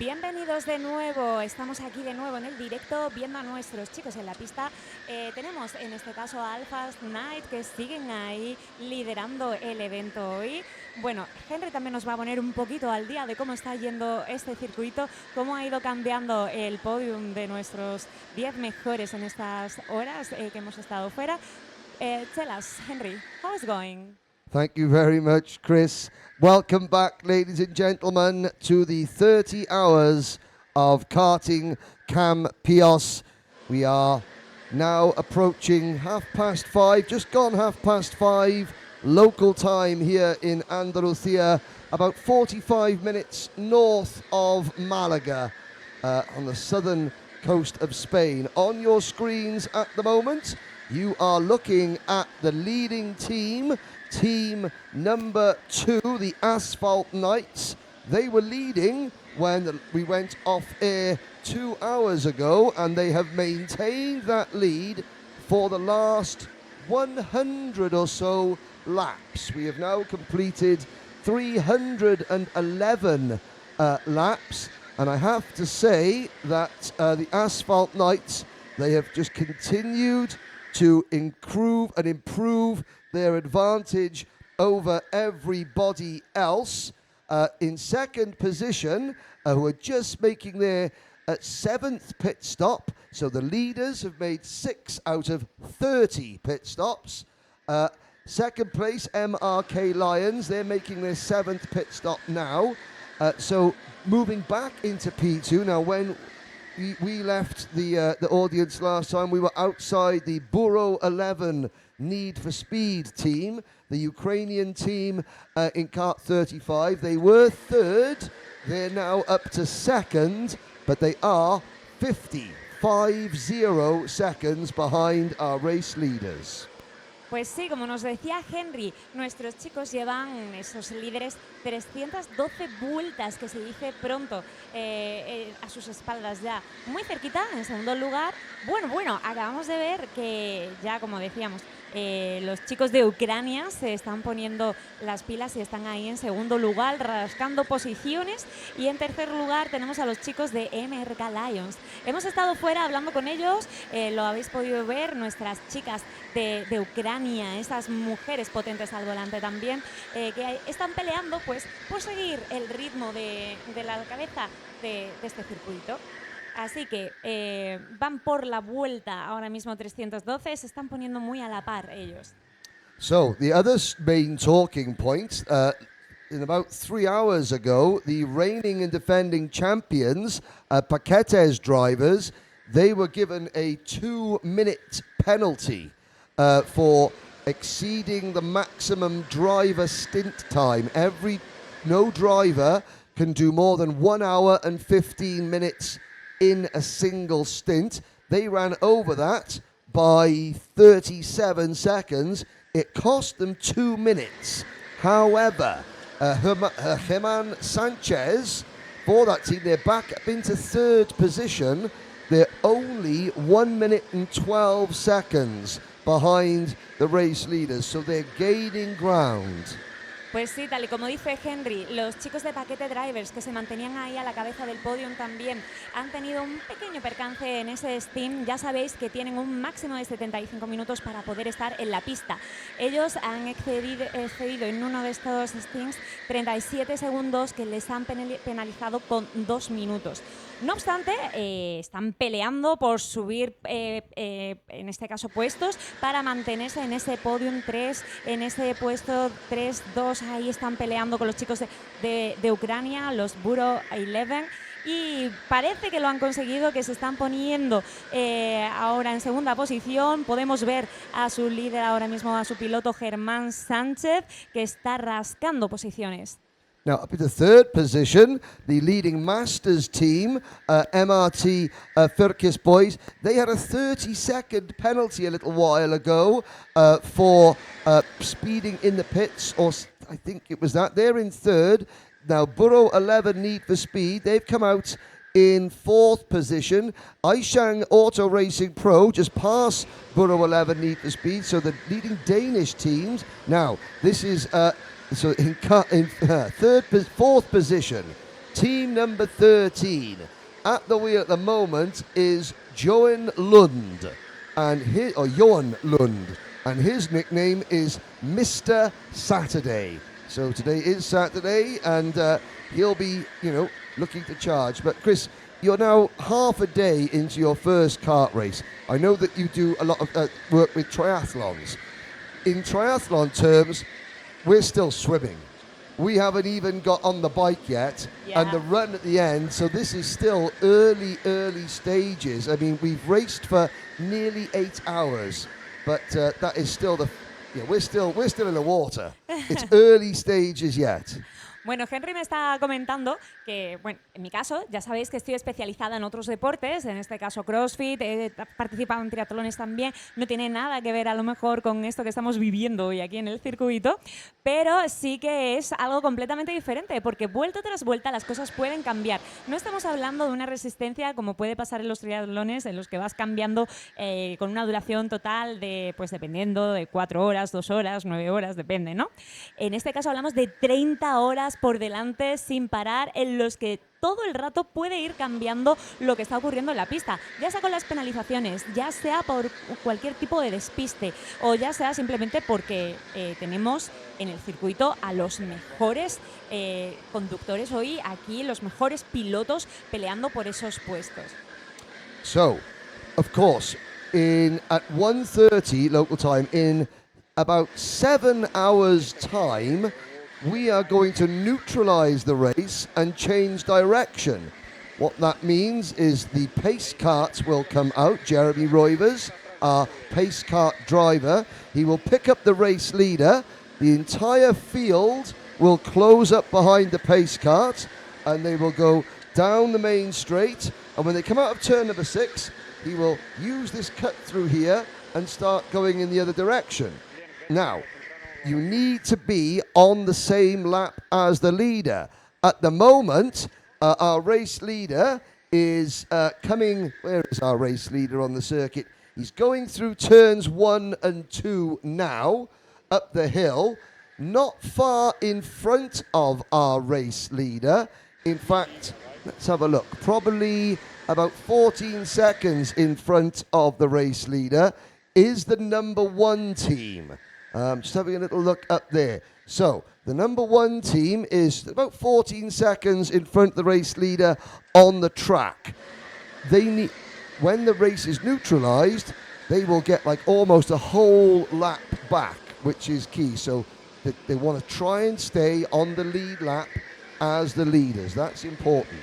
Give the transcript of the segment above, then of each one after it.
Bienvenidos de nuevo, estamos aquí de nuevo en el directo viendo a nuestros chicos en la pista. Tenemos en este caso a Alphas Night que siguen ahí liderando el evento hoy. Bueno, Henry también nos va a poner un poquito al día de cómo está yendo este circuito, cómo ha ido cambiando el podium de nuestros 10 mejores en estas horas que hemos estado fuera. Tell us, Henry, how is it going? Thank you very much, Chris. Welcome back, ladies and gentlemen, to the 30 hours of Karting Campillos. We are now approaching 5:30, just gone 5:30, local time here in Andalusia, about 45 minutes north of Malaga, on the southern coast of Spain. On your screens at the moment, you are looking at the leading team. Team number 2, the Asphalt Knights. They were leading when we went off air 2 hours ago, and they have maintained that lead for the last 100 or so laps. We have now completed 311 laps, and I have to say that the Asphalt Knights, they have just continued to improve their advantage over everybody else. In second position, who are just making their 7th pit stop. So the leaders have made 6 out of 30 pit stops. Second place, MRK Lions, they're making their 7th pit stop now. So moving back into P2. Now when we left the audience last time, we were outside the Burro 11 Need for Speed team, the Ukrainian team in Kart 35. They were third, they're now up to second, but they are 50 seconds behind our race leaders. Pues sí, como nos decía Henry, nuestros chicos llevan, esos líderes, 312 vueltas, que se dice pronto, a sus espaldas ya. Muy cerquita, en segundo lugar. Bueno, acabamos de ver que ya, como decíamos, los chicos de Ucrania se están poniendo las pilas y están ahí en segundo lugar, rascando posiciones. Y en tercer lugar tenemos a los chicos de MRK Lions. Hemos estado fuera hablando con ellos, lo habéis podido ver, nuestras chicas de Ucrania, esas mujeres potentes al volante también, que están peleando pues por seguir el ritmo de la cabeza de este circuito. Así que van por la vuelta ahora mismo 312, se están poniendo muy a la par ellos. So, the other main talking point, in about 3 hours ago, the reigning and defending champions, Paquetes drivers, they were given a 2-minute penalty for exceeding the maximum driver stint time. No driver can do more than 1 hour and 15 minutes in a single stint. They ran over that by 37 seconds. It cost them 2 minutes. However, Germán Sanchez, for that team, they're back up into third position. They're only 1 minute and 12 seconds behind the race leaders, so they're gaining ground. Pues sí, tal y como dice Henry, los chicos de Paquete Drivers, que se mantenían ahí a la cabeza del podium también, han tenido un pequeño percance en ese Steam. Ya sabéis que tienen un máximo de 75 minutos para poder estar en la pista. Ellos han excedido en uno de estos Steams 37 segundos, que les han penalizado con 2 minutos. No obstante, están peleando por subir, en este caso, puestos para mantenerse en ese podium 3, en ese puesto 3-2. Ahí están peleando con los chicos de Ucrania, los Burro 11. Y parece que lo han conseguido, que se están poniendo ahora en segunda posición. Podemos ver a su líder ahora mismo, a su piloto Germán Sánchez, que está rascando posiciones. Now, up into third position, the leading Masters team, MRT Firkis boys, they had a 30-second penalty a little while ago for speeding in the pits, or I think it was that. They're in third. Now, Burro 11 Need for Speed, they've come out in fourth position. Aishang Auto Racing Pro just past Burro 11 Need for Speed, so the leading Danish teams. Now, this is... So in fourth position, team number 13. At the wheel at the moment is Johan Lund, Johan Lund, and his nickname is Mr. Saturday. So today is Saturday, and he'll be, looking to charge. But Chris, you're now half a day into your first kart race. I know that you do a lot of work with triathlons. In triathlon terms, we're still swimming. We haven't even got on the bike yet, and the run at the end, so this is still early stages. I mean, we've raced for nearly 8 hours, but that is still we're still in the water. It's early stages yet. Bueno, Henry me está comentando que, bueno, en mi caso, ya sabéis que estoy especializada en otros deportes, en este caso CrossFit, he participado en triatlones también, no tiene nada que ver a lo mejor con esto que estamos viviendo hoy aquí en el circuito, pero sí que es algo completamente diferente, porque vuelta tras vuelta las cosas pueden cambiar. No estamos hablando de una resistencia como puede pasar en los triatlones, en los que vas cambiando con una duración total de, pues dependiendo, de 4 horas, 2 horas, 9 horas, depende, ¿no? En este caso hablamos de 30 horas por delante sin parar, en los que todo el rato puede ir cambiando lo que está ocurriendo en la pista, ya sea con las penalizaciones, ya sea por cualquier tipo de despiste o ya sea simplemente porque tenemos en el circuito a los mejores conductores hoy aquí, los mejores pilotos peleando por esos puestos. So, of course, at 1:30 local time, in about 7 hours time, we are going to neutralize the race and change direction. What that means is the pace carts will come out. Jeremy Roivers, our pace cart driver, he will pick up the race leader. The entire field will close up behind the pace cart, and they will go down the main straight. And when they come out of turn number 6, he will use this cut through here and start going in the other direction. Now, you need to be on the same lap as the leader. At the moment, our race leader is coming. Where is our race leader on the circuit? He's going through turns 1 and 2 now, up the hill, not far in front of our race leader. In fact, let's have a look. Probably about 14 seconds in front of the race leader is the number 1 team. Just having a little look up there. So, the number 1 team is about 14 seconds in front of the race leader on the track. When the race is neutralized, they will get like almost a whole lap back, which is key. So, they want to try and stay on the lead lap as the leaders. That's important.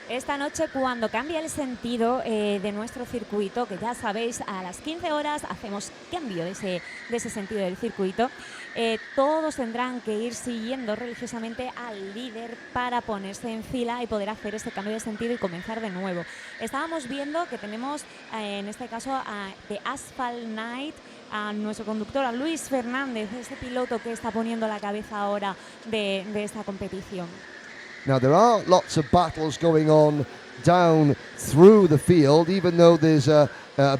Esta noche, cuando cambia el sentido de nuestro circuito, que ya sabéis, a las 15 horas hacemos cambio de ese sentido del circuito, todos tendrán que ir siguiendo religiosamente al líder para ponerse en fila y poder hacer este cambio de sentido y comenzar de nuevo. Estábamos viendo que tenemos, en este caso, de Asphalt Night, a nuestro conductor, a Luis Fernández, ese piloto que está poniendo la cabeza ahora de esta competición. Now, there are lots of battles going on down through the field, even though there's a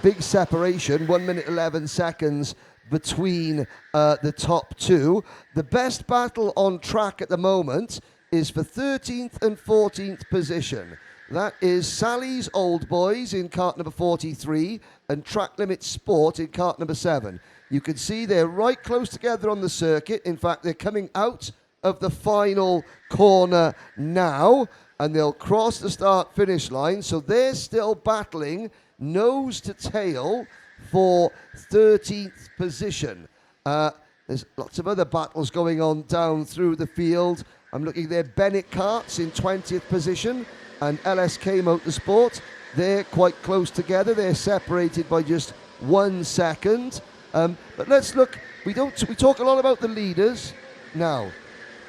big separation, 1 minute 11 seconds between the top 2. The best battle on track at the moment is for 13th and 14th position. That is Sally's Old Boys in kart number 43 and Track Limit Sport in kart number 7. You can see they're right close together on the circuit. In fact, they're coming out of the final corner now, and they'll cross the start-finish line, so they're still battling nose to tail for 13th position. There's lots of other battles going on down through the field. I'm looking there, Bennett Karts in 20th position, and LSK Motorsport, they're quite close together. They're separated by just 1 second. But let's look, we talk a lot about the leaders. Now,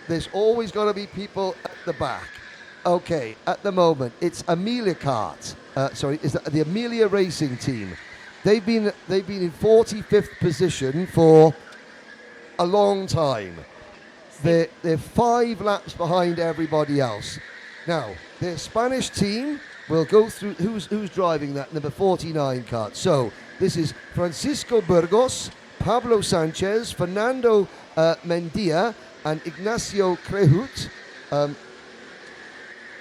there's always got to be people at the back. Okay, at the moment, it's Amelia Kart. It's the Amelia Racing Team. They've been in 45th position for a long time. They're 5 laps behind everybody else. Now, their Spanish team will go through. Who's driving that number 49 kart? So this is Francisco Burgos, Pablo Sanchez, Fernando Mendia, and Ignacio Crehut.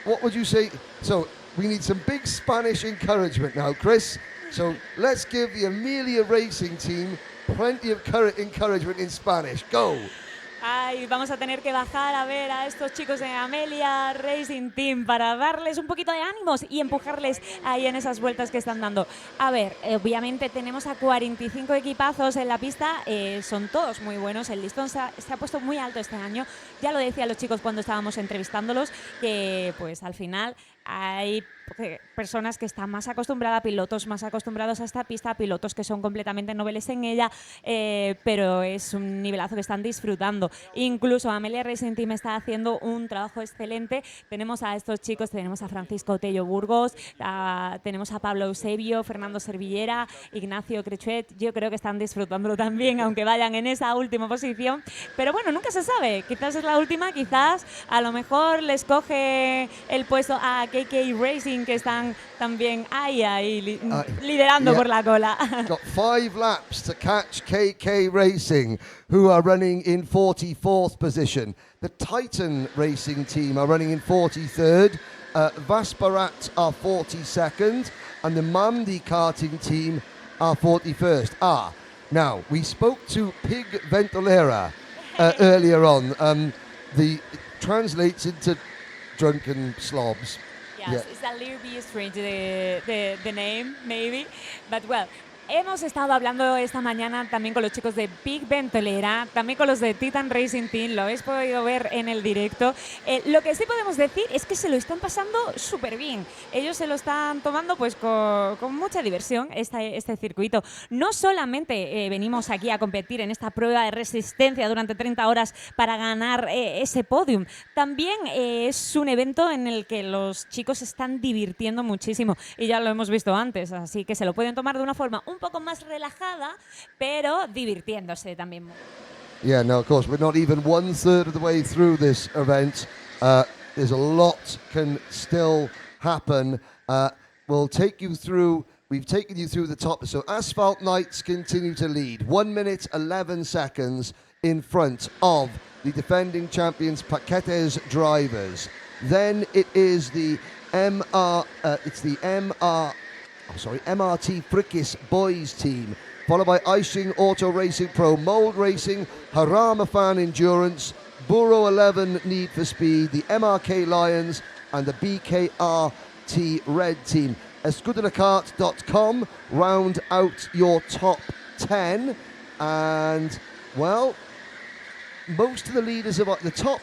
what would you say? So we need some big Spanish encouragement now, Chris. So let's give the Amelia Racing team plenty of encouragement in Spanish. Go. Ay, vamos a tener que bajar a ver a estos chicos de Amelia Racing Team para darles un poquito de ánimos y empujarles ahí en esas vueltas que están dando. A ver, obviamente tenemos a 45 equipazos en la pista, son todos muy buenos, el listón se ha puesto muy alto este año. Ya lo decían los chicos cuando estábamos entrevistándolos, que pues al final hay personas que están más acostumbradas, pilotos más acostumbrados a esta pista, pilotos que son completamente noveles en ella, pero es un nivelazo que están disfrutando. Incluso Amelia Racing Team está haciendo un trabajo excelente. Tenemos a estos chicos, tenemos a Francisco Tello Burgos, tenemos a Pablo Eusebio, Fernando Servillera, Ignacio Crechuet. Yo creo que están disfrutándolo también, aunque vayan en esa última posición. Pero bueno, nunca se sabe. Quizás es la última, quizás a lo mejor les coge el puesto a KK Racing, que están también ahí liderando por la cola. Got 5 laps to catch KK Racing, who are running in 44th position. The Titan Racing team are running in 43rd. Vasparat are 42nd, and the Mandi karting team are 41st. Now we spoke to Pig Ventolera earlier on. The translates into drunken slobs. Yes, it's a little bit strange, the name, maybe. But, well, hemos estado hablando esta mañana también con los chicos de Big Ventolera, también con los de Titan Racing Team, lo habéis podido ver en el directo. Lo que sí podemos decir es que se lo están pasando súper bien. Ellos se lo están tomando pues con mucha diversión este circuito. No solamente venimos aquí a competir en esta prueba de resistencia durante 30 horas para ganar ese podium, también es un evento en el que los chicos se están divirtiendo muchísimo y ya lo hemos visto antes, así que se lo pueden tomar de una forma un poco más relajada, pero divirtiéndose también. Yeah, no, of course, we're not even 1/3 of the way through this event. There's a lot can still happen. We'll take you through. We've taken you through the top. So Asphalt Knights continue to lead. 1 minute 11 seconds in front of the defending champions Paquetes drivers. Then it is the MRT Frikis boys team, followed by Icing Auto Racing Pro, Mold Racing, Harama Fan Endurance, Burro 11 Need for Speed, the MRK Lions, and the BKRT Red team. Escudelacart.com round out your top 10, and well, most of the leaders of the top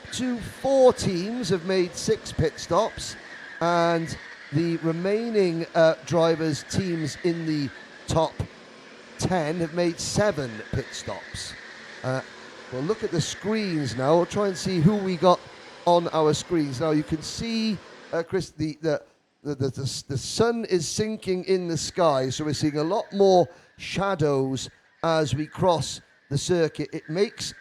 4 teams have made 6 pit stops, and the remaining drivers' teams in the top 10 have made 7 pit stops. We'll look at the screens now. We'll try and see who we got on our screens. Now you can see, Chris, the sun is sinking in the sky, so we're seeing a lot more shadows as we cross the circuit. It makes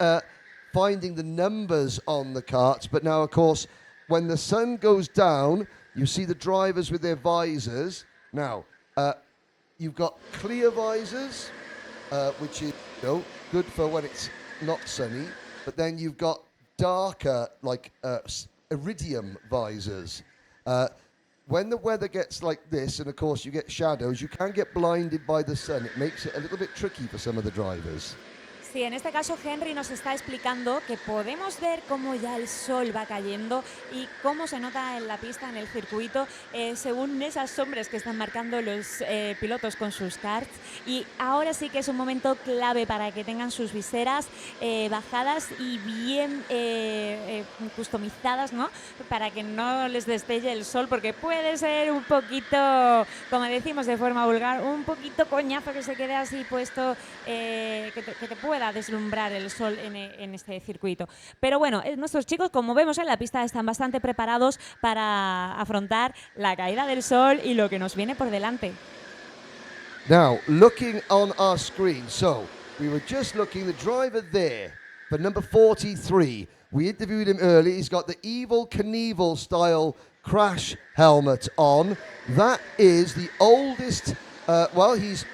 finding the numbers on the karts, but now, of course, when the sun goes down, you see the drivers with their visors. Now, you've got clear visors, which is good for when it's not sunny, but then you've got darker, like iridium visors. When the weather gets like this, and of course you get shadows, you can get blinded by the sun. It makes it a little bit tricky for some of the drivers. Sí, en este caso Henry nos está explicando que podemos ver cómo ya el sol va cayendo y cómo se nota en la pista, en el circuito, según esas sombras que están marcando los pilotos con sus karts. Y ahora sí que es un momento clave para que tengan sus viseras bajadas y bien customizadas, ¿no? Para que no les destelle el sol, porque puede ser un poquito, como decimos de forma vulgar, un poquito coñazo que se quede así puesto, que te pueda deslumbrar el sol en este circuito. Pero bueno, nuestros chicos, como vemos en la pista, están bastante preparados para afrontar la caída del sol y lo que nos viene por delante. Now, looking on our screen, so we were just looking, the driver there for number 43. We interviewed him early. He's got the Evil Knievel style crash helmet on. That is the oldest, he's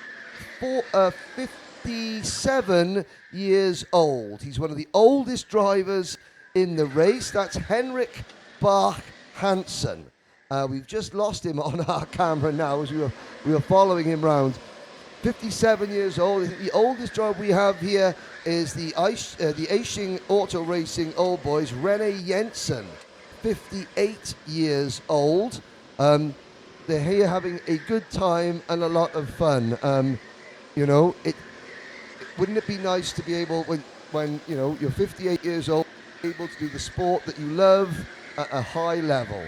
57 years old. He's one of the oldest drivers in the race. That's Henrik Bach Hansen. We've just lost him on our camera now as we were following him round. 57 years old. I think the oldest driver we have here is the Aishing Auto Racing Old Boys, Rene Jensen, 58 years old. They're here having a good time and a lot of fun. Wouldn't it be nice to be able, when you're 58 years old, able to do the sport that you love at a high level?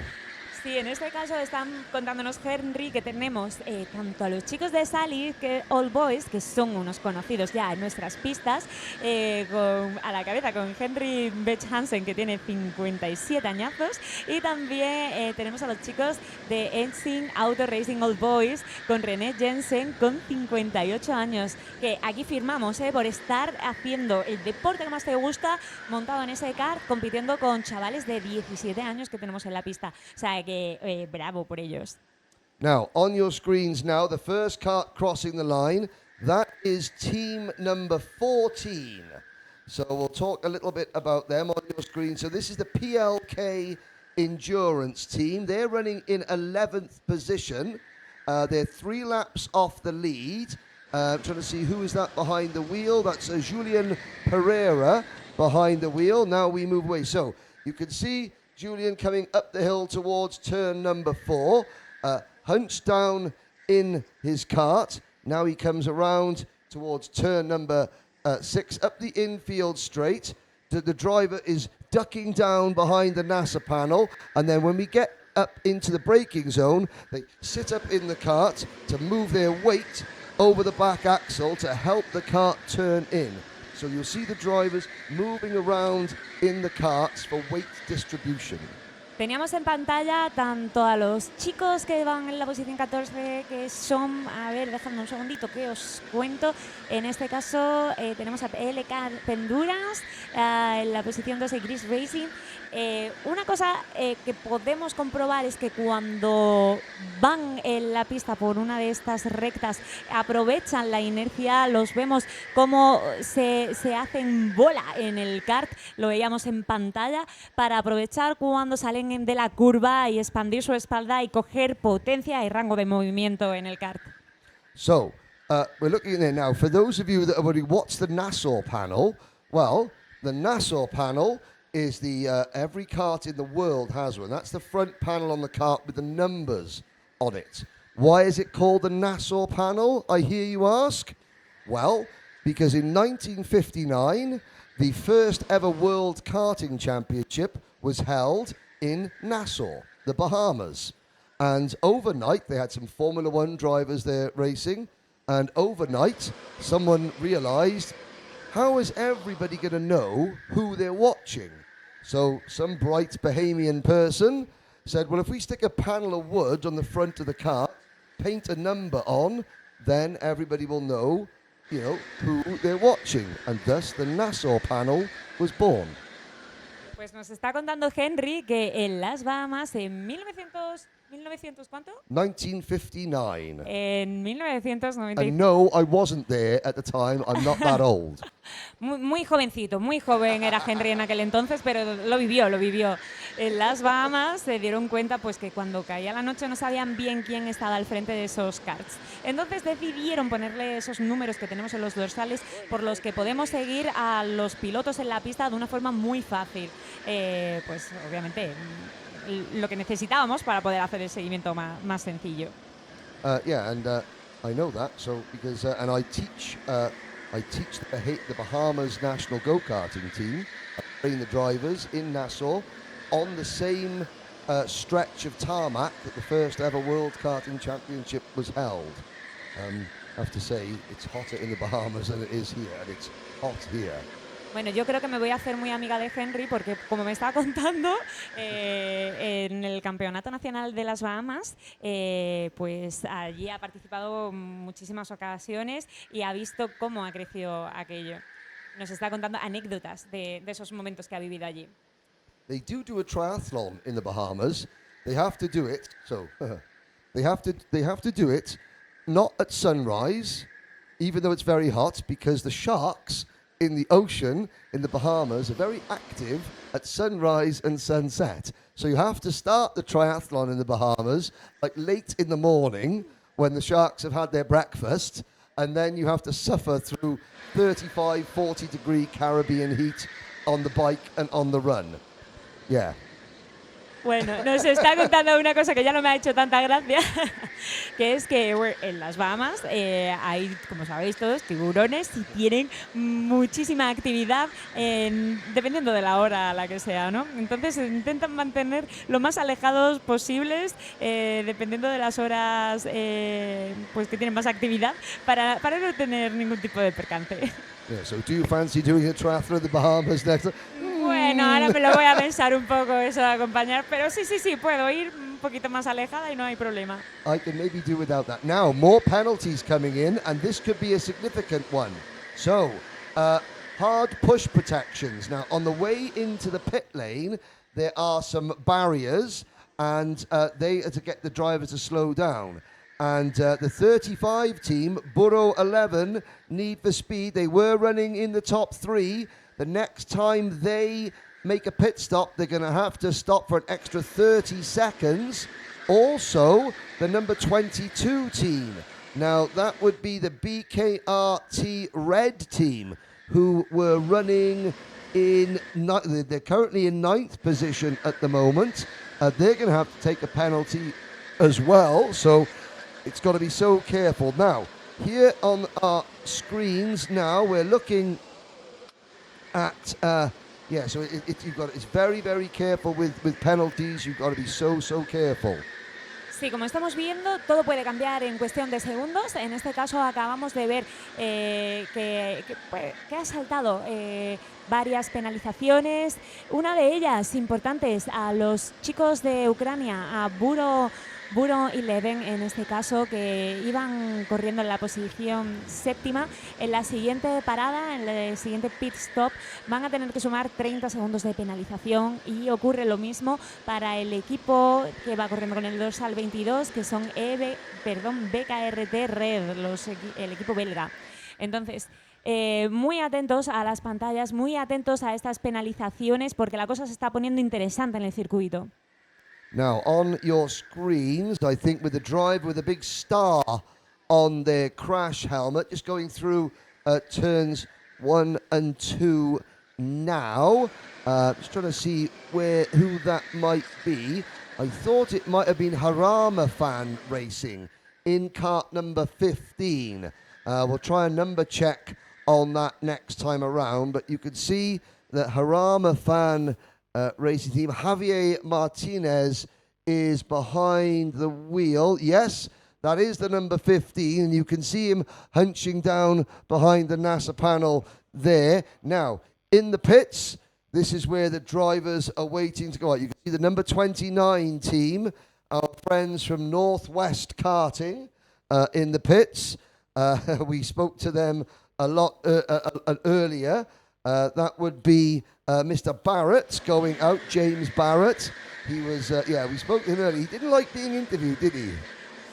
Sí, en este caso están contándonos Henry que tenemos tanto a los chicos de Sally, que All Boys, que son unos conocidos ya en nuestras pistas, a la cabeza con Henry Bech Hansen, que tiene 57 añazos, y también tenemos a los chicos de Ensing Auto Racing All Boys con René Jensen con 58 años, que aquí firmamos por estar haciendo el deporte que más te gusta, montado en ese kart, compitiendo con chavales de 17 años que tenemos en la pista. O sea, que bravo por ellos. Now, on your screens now, the first kart crossing the line, that is team number 14. So we'll talk a little bit about them on your screen. So this is the PLK Endurance team. They're running in 11th position. They're 3 laps off the lead. Trying to see who is that behind the wheel. That's Julian Pereira behind the wheel. Now we move away. So you can see Julian coming up the hill towards turn number 4, hunched down in his kart. Now he comes around towards turn number 6, up the infield straight. The driver is ducking down behind the NASA panel, and then when we get up into the braking zone, they sit up in the kart to move their weight over the back axle to help the kart turn in. So you'll see the drivers moving around in the karts for weight distribution. Teníamos en pantalla tanto a los chicos que van en la posición 14, que son, a ver, dejadme un segundito que os cuento. En este caso tenemos a PLK Penduras en la posición 12, Gris Racing. Una cosa que podemos comprobar es que cuando van en la pista por una de estas rectas, aprovechan la inercia, los vemos cómo se hacen bola en el kart, lo veíamos en pantalla, para aprovechar cuando salen de la curva y expandir su espalda y coger potencia y rango de movimiento en el kart. So, we're looking there now. For those of you that are wondering, what's the Nassau panel? Well, the Nassau panel is every kart in the world has one. That's the front panel on the kart with the numbers on it. Why is it called the Nassau panel, I hear you ask? Well, because in 1959, the first ever World Karting Championship was held in Nassau, the Bahamas. And overnight, they had some Formula One drivers there racing, and overnight, someone realized, how is everybody going to know who they're watching? So some bright Bahamian person said, well, if we stick a panel of wood on the front of the car, paint a number on, then everybody will know, who they're watching. And thus the Nassau panel was born. Pues nos está contando Henry que en las Bahamas en 1900 ¿cuánto? 1959. En 1995. And no, I wasn't there at the time. I'm not that old. Muy jovencito, muy joven era Henry en aquel entonces, pero lo vivió. En las Bahamas se dieron cuenta pues que cuando caía la noche no sabían bien quién estaba al frente de esos karts. Entonces decidieron ponerle esos números que tenemos en los dorsales por los que podemos seguir a los pilotos en la pista de una forma muy fácil. Pues obviamente lo que necesitábamos para poder hacer el seguimiento más sencillo. I know that. So because and I teach the Bahamas national go-karting team, train the drivers in Nassau on the same stretch of tarmac that the first ever World Karting Championship was held. I have to say, it's hotter in the Bahamas than it is here, and it's hot here. Bueno, yo creo que me voy a hacer muy amiga de Henry porque, como me estaba contando, en el Campeonato Nacional de las Bahamas, pues allí ha participado en muchísimas ocasiones y ha visto cómo ha crecido aquello. Nos está contando anécdotas de esos momentos que ha vivido allí. They do a triathlon in the Bahamas. They have to do it. So they have to do it not at sunrise, even though it's very hot, because the sharks in the ocean in the Bahamas are very active at sunrise and sunset. So you have to start the triathlon in the Bahamas like late in the morning when the sharks have had their breakfast, and then you have to suffer through 35, 40 degree Caribbean heat on the bike and on the run. Yeah. Bueno, nos está contando una cosa que ya no me ha hecho tanta gracia, que es que en las Bahamas hay, como sabéis todos, tiburones y tienen muchísima actividad dependiendo de la hora a la que sea, ¿no? Entonces se intentan mantener lo más alejados posibles dependiendo de las horas pues que tienen más actividad para no tener ningún tipo de percance. Yeah, so do you fancy doing a triathlon in the Bahamas next? Bueno, ahora me lo voy a pensar un poco eso de acompañar, pero sí, puedo ir un poquito más alejada y no hay problema. I can maybe do without that. Now, more penalties coming in, and this could be a significant one. So, hard push protections. Now, on the way into the pit lane, there are some barriers, and they are to get the driver to slow down. And the 35 team, Burro 11, Need for Speed, they were running in the top 3. The next time they make a pit stop, they're going to have to stop for an extra 30 seconds. Also, the number 22 team. Now, that would be the BKRT Red team, who were running in, they're currently in 9th position at the moment. They're going to have to take a penalty as well, so it's got to be so careful. Now, here on our screens now, we're looking at, so it's very, very careful with penalties. You've got to be so careful. Sí, como estamos viendo, todo puede cambiar en cuestión de segundos. En este caso acabamos de ver que ha saltado varias penalizaciones. Una de ellas importantes a los chicos de Ucrania, a Burro 11 en este caso, que iban corriendo en la posición 7ª. En la siguiente parada, en el siguiente pit stop, van a tener que sumar 30 segundos de penalización, y ocurre lo mismo para el equipo que va corriendo con el dorsal 22, que son BKRT Red, el equipo belga. Entonces, muy atentos a las pantallas, muy atentos a estas penalizaciones, porque la cosa se está poniendo interesante en el circuito. Now, on your screens, I think with the driver with a big star on their crash helmet, just going through turns 1 and 2 now. Just trying to see who that might be. I thought it might have been Harama Fan Racing in kart number 15. We'll try a number check on that next time around, but you can see that Harama Fan racing team, Javier Martinez, is behind the wheel. Yes, that is the number 15, and you can see him hunching down behind the NASA panel there. Now, in the pits, this is where the drivers are waiting to go out. You can see the number 29 team, our friends from Northwest Karting, in the pits. We spoke to them a lot earlier. That would be Mr. Barrett going out, James Barrett. He was, we spoke to him earlier. He didn't like being interviewed, did he?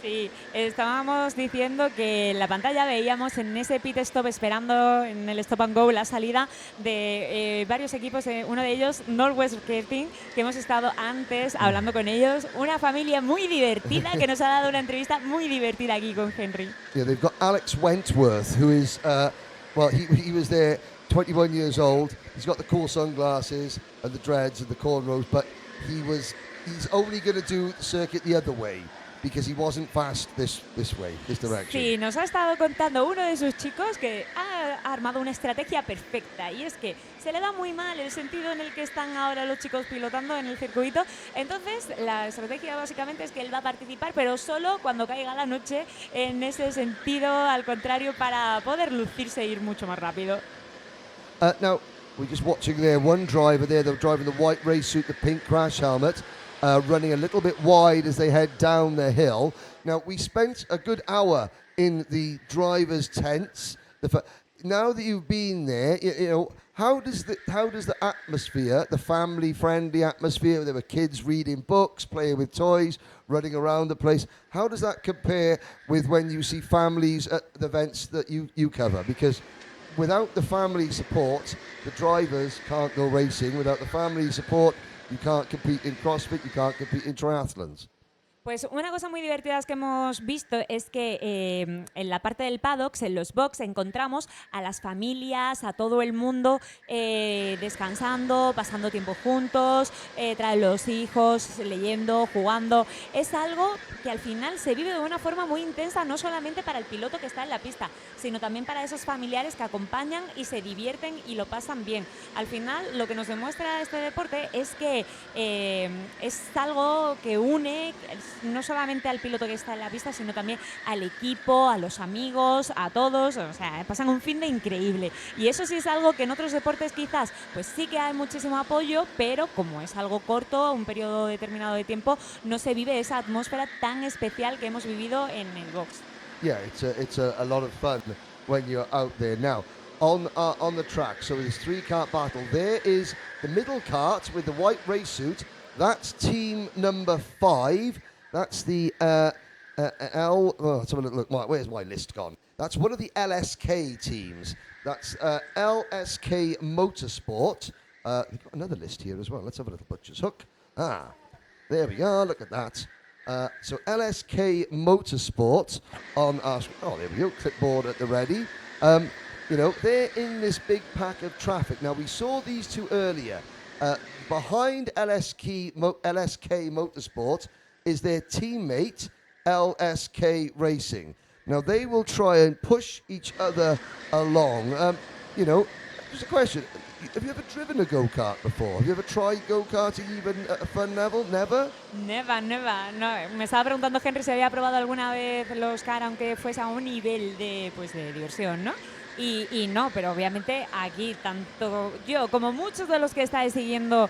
Sí, estábamos diciendo que en la pantalla veíamos en ese pit stop, esperando en el stop and go, la salida de varios equipos, uno de ellos Northwest Karting, que hemos estado antes hablando con ellos, una familia muy divertida que nos ha dado una entrevista muy divertida aquí con Henry. Yeah, they've got Alex Wentworth, who is, he was there, 21 years old. He's got the cool sunglasses and the dreads and the cornrows, but he's only going to do the circuit the other way, because he wasn't fast this direction. Sí, nos ha estado contando uno de sus chicos que ha armado una estrategia perfecta, y es que se le da muy mal el sentido en el que están ahora los chicos pilotando en el circuito. Entonces, la estrategia básicamente es que él va a participar, pero solo cuando caiga la noche, en ese sentido, al contrario, para poder lucirse e ir mucho más rápido. Now, we're just watching there, one driver there, they're driving the white race suit, the pink crash helmet, running a little bit wide as they head down the hill. Now, we spent a good hour in the drivers' tents. Now that you've been there, you know, how does the atmosphere, the family-friendly atmosphere, there were kids reading books, playing with toys, running around the place, how does that compare with when you see families at the events that you cover? Because without the family support, the drivers can't go racing. Without the family support, you can't compete in CrossFit, you can't compete in triathlons. Pues una cosa muy divertida que hemos visto es que en la parte del paddock, en los box, encontramos a las familias, a todo el mundo descansando, pasando tiempo juntos, traen los hijos, leyendo, jugando. Es algo que al final se vive de una forma muy intensa, no solamente para el piloto que está en la pista, sino también para esos familiares que acompañan y se divierten y lo pasan bien. Al final, lo que nos demuestra este deporte es que es algo que une no solamente al piloto que está en la pista, sino también al equipo, a los amigos, a todos. O sea, pasan un fin de increíble. Y eso sí es algo que en otros deportes quizás, pues sí que hay muchísimo apoyo, pero como es algo corto, un periodo determinado de tiempo, no se vive esa atmósfera tan especial que hemos vivido en el box. Yeah, it's a lot of fun when you're out there now. On the track, so this 3-kart battle, there is the middle kart with the white race suit. That's team number 5. That's the let's have a look. Where's my list gone? That's one of the LSK teams. That's LSK Motorsport. We've got another list here as well. Let's have a little butcher's hook. There we are. Look at that. So LSK Motorsport on our... Oh, there we go. Clipboard at the ready. They're in this big pack of traffic. Now, we saw these two earlier. Behind LSK Motorsport is their teammate, LSK Racing. Now, they will try and push each other along. Just a question. Have you ever driven a go-kart before? Have you ever tried go-karting even at a fun level? Never? Never. No, me estaba preguntando Henry si había probado alguna vez los kart, aunque fuese a un nivel de diversión, ¿no? Y no, pero obviamente aquí tanto yo como muchos de los que estáis siguiendo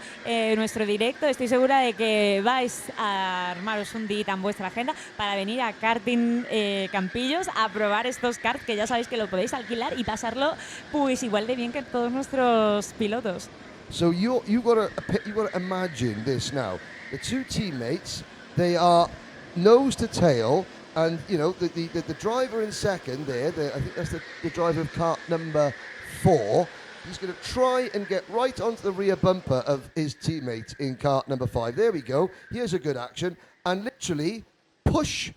nuestro directo, estoy segura de que vais a armaros un día en vuestra agenda para venir a Karting Campillos a probar estos karts, que ya sabéis que lo podéis alquilar y pasarlo pues igual de bien que todos nuestros pilotos. So you got to imagine this now. The two teammates, they are nose to tail. And, the driver in second there, I think that's the driver of kart number 4, he's going to try and get right onto the rear bumper of his teammate in kart number 5. There we go. Here's a good action. And literally push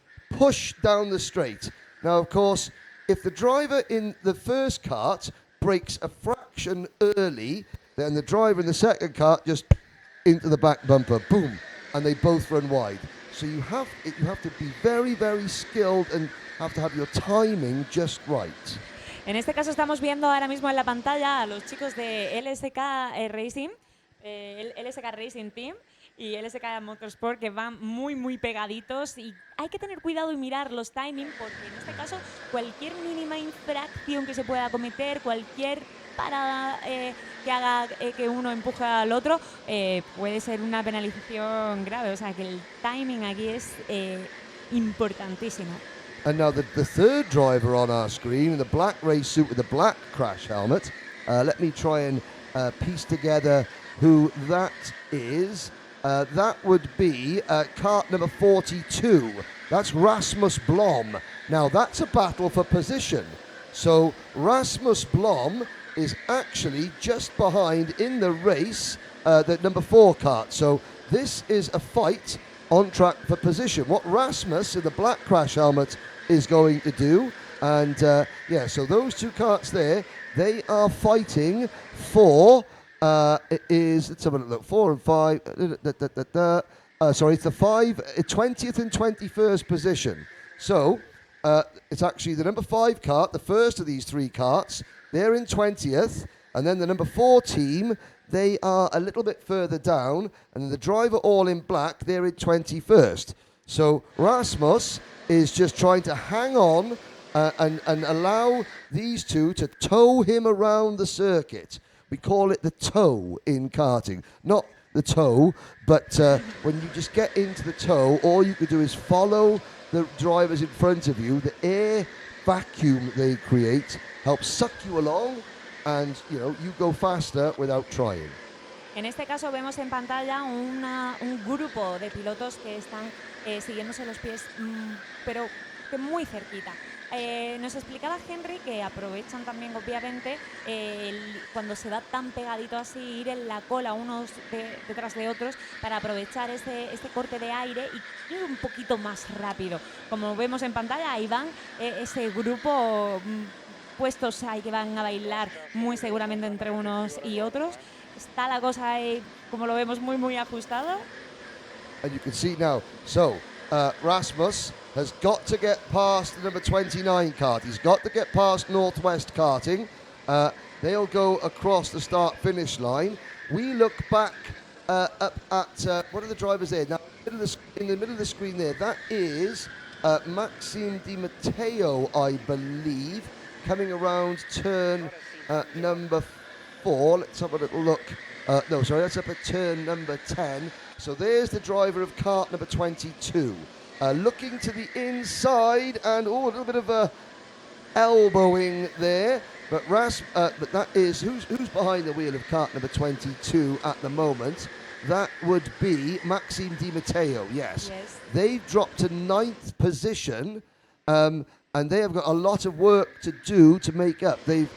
down the straight. Now, of course, if the driver in the first kart brakes a fraction early, then the driver in the second kart just into the back bumper. Boom. And they both run wide. So you have to be very, very skilled and have to have your timing just right. En este caso estamos viendo ahora mismo en la pantalla a los chicos de LSK Racing, el LSK Racing Team y LSK Motorsport, que van muy, muy pegaditos, y hay que tener cuidado y mirar los timings, porque en este caso cualquier mínima infracción que se pueda cometer, cualquier parada que haga que uno empuje al otro, puede ser una penalización grave. O sea que el timing aquí es importantísimo. And now the third driver on our screen in the black race suit with the black crash helmet. Let me try and piece together who that is. That would be kart number 42. That's Rasmus Blom. Now that's a battle for position. So Rasmus Blom is actually just behind in the race the number 4 kart. So this is a fight on track for position. What Rasmus in the black crash helmet is going to do, and so those two karts there, they are fighting for let's have a look, 4 and 5. Sorry, it's the 20th and 21st position. So it's actually the number 5 kart, the first of these 3 karts. They're in 20th, and then the number 4 team, they are a little bit further down, and then the driver all in black, they're in 21st. So Rasmus is just trying to hang on and allow these two to tow him around the circuit. We call it the tow in karting. Not the toe, but when you just get into the tow, all you can do is follow the drivers in front of you. The air vacuum they create helps suck you along, and you go faster without trying. En este caso vemos en pantalla un grupo de pilotos que están siguiéndose los pies, pero que muy cerquita. Nos explicaba Henry que aprovechan también, obviamente, cuando se va tan pegadito así, ir en la cola unos detrás de otros para aprovechar este corte de aire y ir un poquito más rápido. Como vemos en pantalla, ahí van ese grupo puestos ahí que van a bailar muy seguramente entre unos y otros. Está la cosa ahí, como lo vemos, muy, muy ajustada. And you can see now, so Rasmus has got to get past the number 29 kart. He's got to get past Northwest Karting. They'll go across the start-finish line. We look back up at, what are the drivers there? Now, in the middle of the screen there, that is Maxime Di Matteo, I believe, coming around turn number 4. Let's have a little look. No, sorry, that's up at turn number 10. So there's the driver of kart number 22. Looking to the inside, and a little bit of elbowing there. But but that is, who's behind the wheel of kart number 22 at the moment? That would be Maxime Di Matteo, yes. They've dropped to 9th position, and they have got a lot of work to do to make up. They've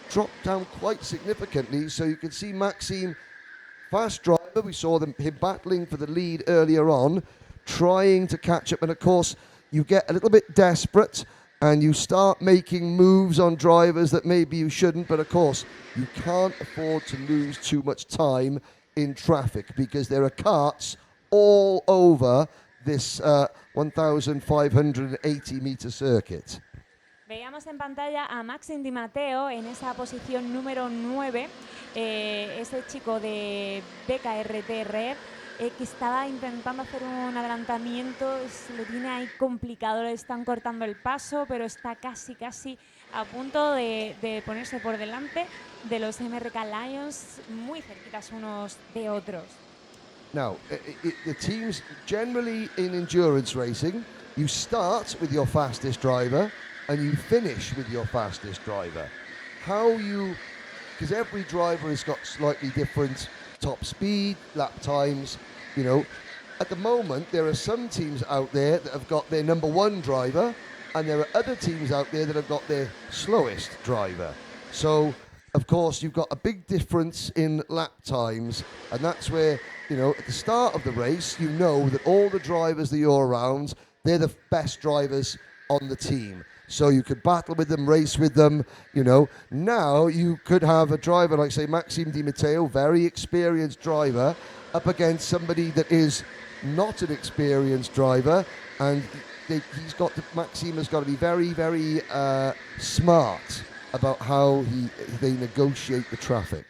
dropped down quite significantly, so you can see Maxime, fast driver, we saw him battling for the lead earlier on, trying to catch up, and of course you get a little bit desperate and you start making moves on drivers that maybe you shouldn't, but of course you can't afford to lose too much time in traffic because there are karts all over this 1,580 meter circuit. Veíamos en pantalla a Maxime Di Matteo en esa posición número 9, ese chico de KartCenter que estaba intentando hacer un adelantamiento, se lo tiene ahí complicado, le están cortando el paso, pero está casi a punto de ponerse por delante de los MRK Lions, muy cerquitas unos de otros. Now, the teams generally in endurance racing, you start with your fastest driver and you finish with your fastest driver. Because every driver has got slightly different top speed, lap times, you know. At the moment, there are some teams out there that have got their number 1 driver, and there are other teams out there that have got their slowest driver. So, of course, you've got a big difference in lap times, and that's where, you know, at the start of the race, you know that all the drivers that you're around, they're the best drivers on the team. So you could battle with them, race with them, you know. Now you could have a driver like, say, Maxime Di Matteo, very experienced driver, up against somebody that is not an experienced driver, and Maxime has got to be very, very smart about how they negotiate the traffic.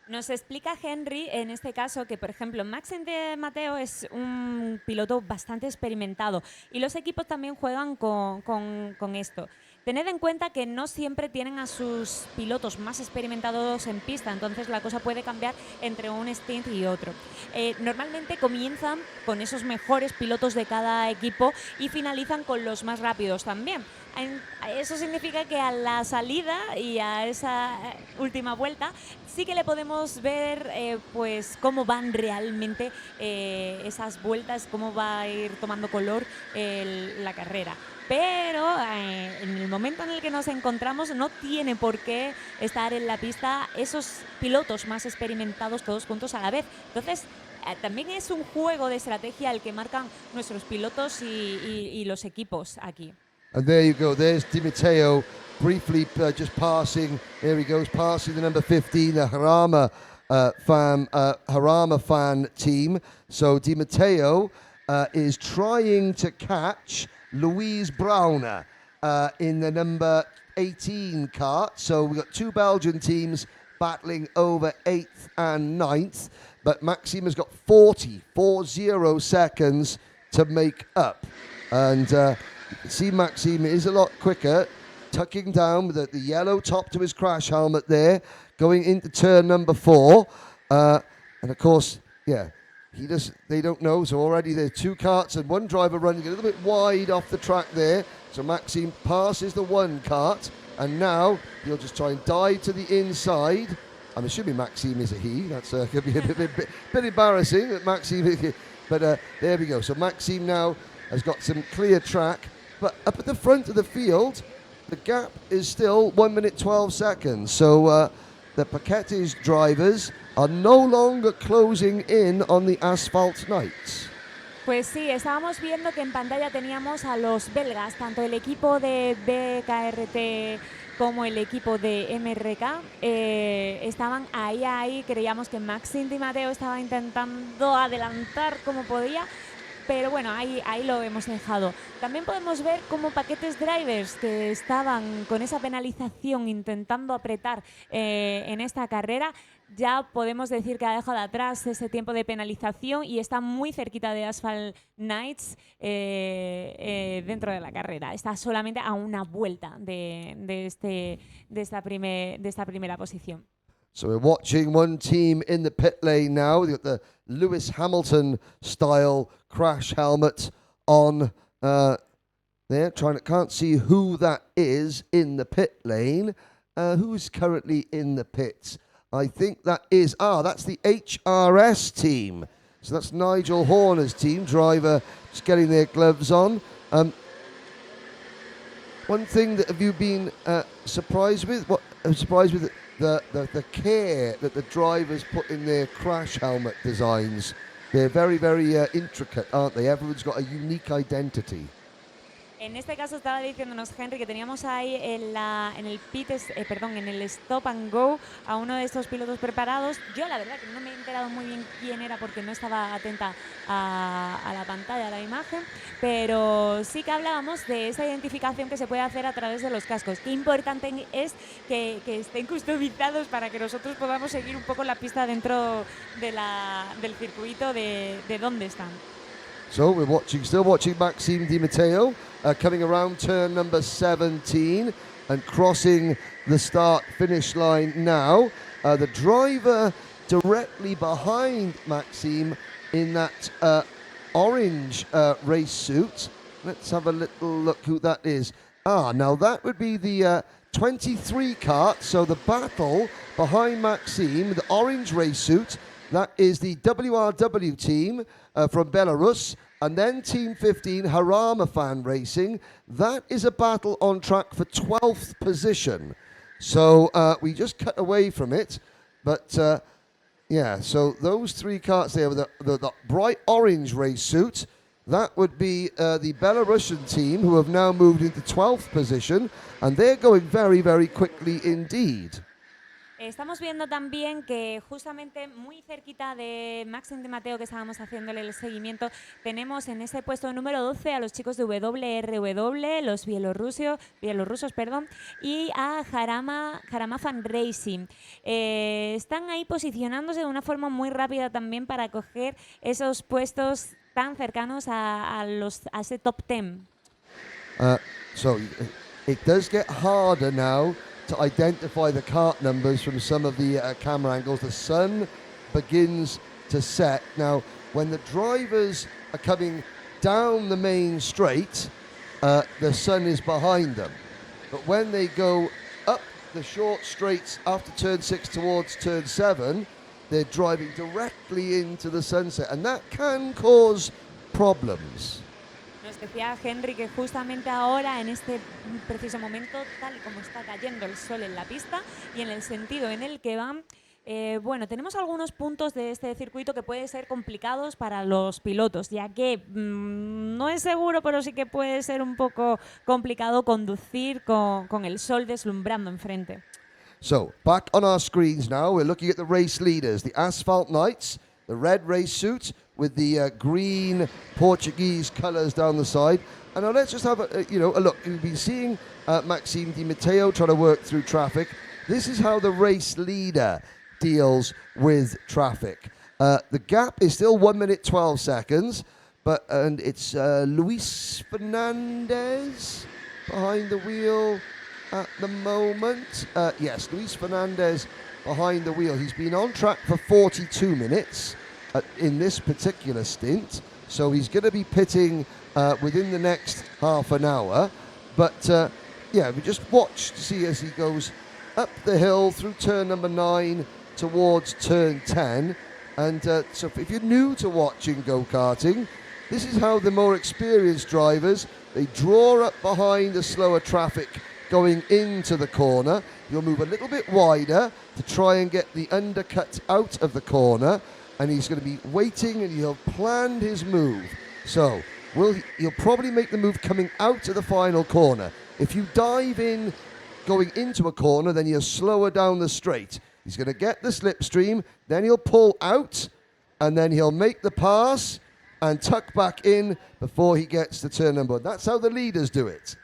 Nos explica Henry, en este caso, que, por ejemplo, Maxime Di Matteo es un piloto bastante experimentado y los equipos también juegan con esto. Tened en cuenta que no siempre tienen a sus pilotos más experimentados en pista, entonces la cosa puede cambiar entre un stint y otro. Normalmente comienzan con esos mejores pilotos de cada equipo y finalizan con los más rápidos también. Eso significa que a la salida y a esa última vuelta sí que le podemos ver pues cómo van realmente esas vueltas, cómo va a ir tomando color la carrera. Pero en el momento en el que nos encontramos no tiene por qué estar en la pista esos pilotos más experimentados todos juntos a la vez. Entonces, también es un juego de estrategia el que marcan nuestros pilotos y los equipos aquí. And there you go, there's Di Matteo briefly just passing, there he goes, passing the number 15, the Harama fan team. So Di Matteo is trying to catch Louise Browner in the number 18 kart. So we've got 2 Belgian teams battling over 8th and 9th, but Maxime has got 40 seconds to make up. And you can see Maxime is a lot quicker, tucking down with the yellow top to his crash helmet there, going into turn number 4. And of course, yeah, they don't know, so already there are 2 karts and 1 driver running a little bit wide off the track there. So Maxime passes the 1 kart, and now he'll just try and dive to the inside. I'm assuming Maxime is a he. That's could be a bit embarrassing that Maxime, but there we go. So Maxime now has got some clear track But up at the front of the field, the gap is still 1 minute 12 seconds. So the Paquetes drivers are no longer closing in on the asphalt nights. Pues sí, estábamos viendo que en pantalla teníamos a los belgas, tanto el equipo de BKRT como el equipo de MRK, estaban ahí, creíamos que Maxime Di Matteo estaba intentando adelantar como podía, pero bueno, ahí lo hemos dejado. También podemos ver cómo Paquetes Drivers, que estaban con esa penalización intentando apretar en esta carrera, ya podemos decir que ha dejado atrás ese tiempo de penalización y está muy cerquita de Asphalt Nights dentro de la carrera. Está solamente a una vuelta de esta primera posición. So we're watching one team in the pit lane now. We've got the Lewis Hamilton style crash helmet on there. Can't see who that is in the pit lane. Who's currently in the pits? I think that is, that's the HRS team. So that's Nigel Horner's team, driver just getting their gloves on. One thing that have you been surprised with? What I'm surprised with the care that the drivers put in their crash helmet designs. They're very, very intricate, aren't they? Everyone's got a unique identity. En este caso estaba diciéndonos Henry que teníamos ahí en el stop and go a uno de estos pilotos preparados. Yo la verdad que no me he enterado muy bien quién era porque no estaba atenta a la pantalla, a la imagen, pero sí que hablábamos de esa identificación que se puede hacer a través de los cascos. Qué importante es que estén customizados para que nosotros podamos seguir un poco la pista dentro del circuito de dónde están. So we're still watching Maxime Di Matteo coming around turn number 17 and crossing the start-finish line now. The driver directly behind Maxime in that orange race suit. Let's have a little look who that is. Now that would be the 23 kart. So the battle behind Maxime, the orange race suit, that is the WRW team from Belarus, and then Team 15, Harama Fan Racing. That is a battle on track for 12th position. So we just cut away from it. But so those three karts there with the bright orange race suit, that would be the Belarusian team, who have now moved into 12th position, and they're going very, very quickly indeed. Estamos viendo también que justamente muy cerquita de Maxime Di Matteo, que estábamos haciéndole el seguimiento, tenemos en ese puesto número 12 a los chicos de WRW, los bielorrusos, y a Harama Fan Racing. Están ahí posicionándose de una forma muy rápida también para coger esos puestos tan cercanos a ese top 10. So it does get harder now to identify the kart numbers from some of the camera angles. The sun begins to set. Now, when the drivers are coming down the main straight, the sun is behind them. But when they go up the short straights after turn 6 towards turn 7, they're driving directly into the sunset, and that can cause problems. Nos decía Henry que justamente ahora, en este preciso momento, tal y como está cayendo el sol en la pista y en el sentido en el que van, tenemos algunos puntos de este circuito que pueden ser complicados para los pilotos, ya que no es seguro, pero sí que puede ser un poco complicado conducir con el sol deslumbrando enfrente. So, back on our screens now, we're looking at the race leaders, the Asphalt Knights, the red race suit with the green Portuguese colours down the side. And now let's just have a look. We've been seeing Maxime Di Matteo trying to work through traffic. This is how the race leader deals with traffic. The gap is still 1 minute 12 seconds, and it's Luis Fernandez behind the wheel at the moment. Yes, Luis Fernandez behind the wheel. He's been on track for 42 minutes in this particular stint, so he's going to be pitting within the next half an hour. But we just watch to see as he goes up the hill through turn number 9 towards turn 10. And so if you're new to watching go-karting, this is how the more experienced drivers, they draw up behind the slower traffic going into the corner. You'll move a little bit wider to try and get the undercut out of the corner, and he's going to be waiting, and he'll plan his move. So he'll probably make the move coming out of the final corner. If you dive in going into a corner, then you're slower down the straight. He's going to get the slipstream, then he'll pull out, and then he'll make the pass and tuck back in before he gets to turn number one. That's how the leaders do it.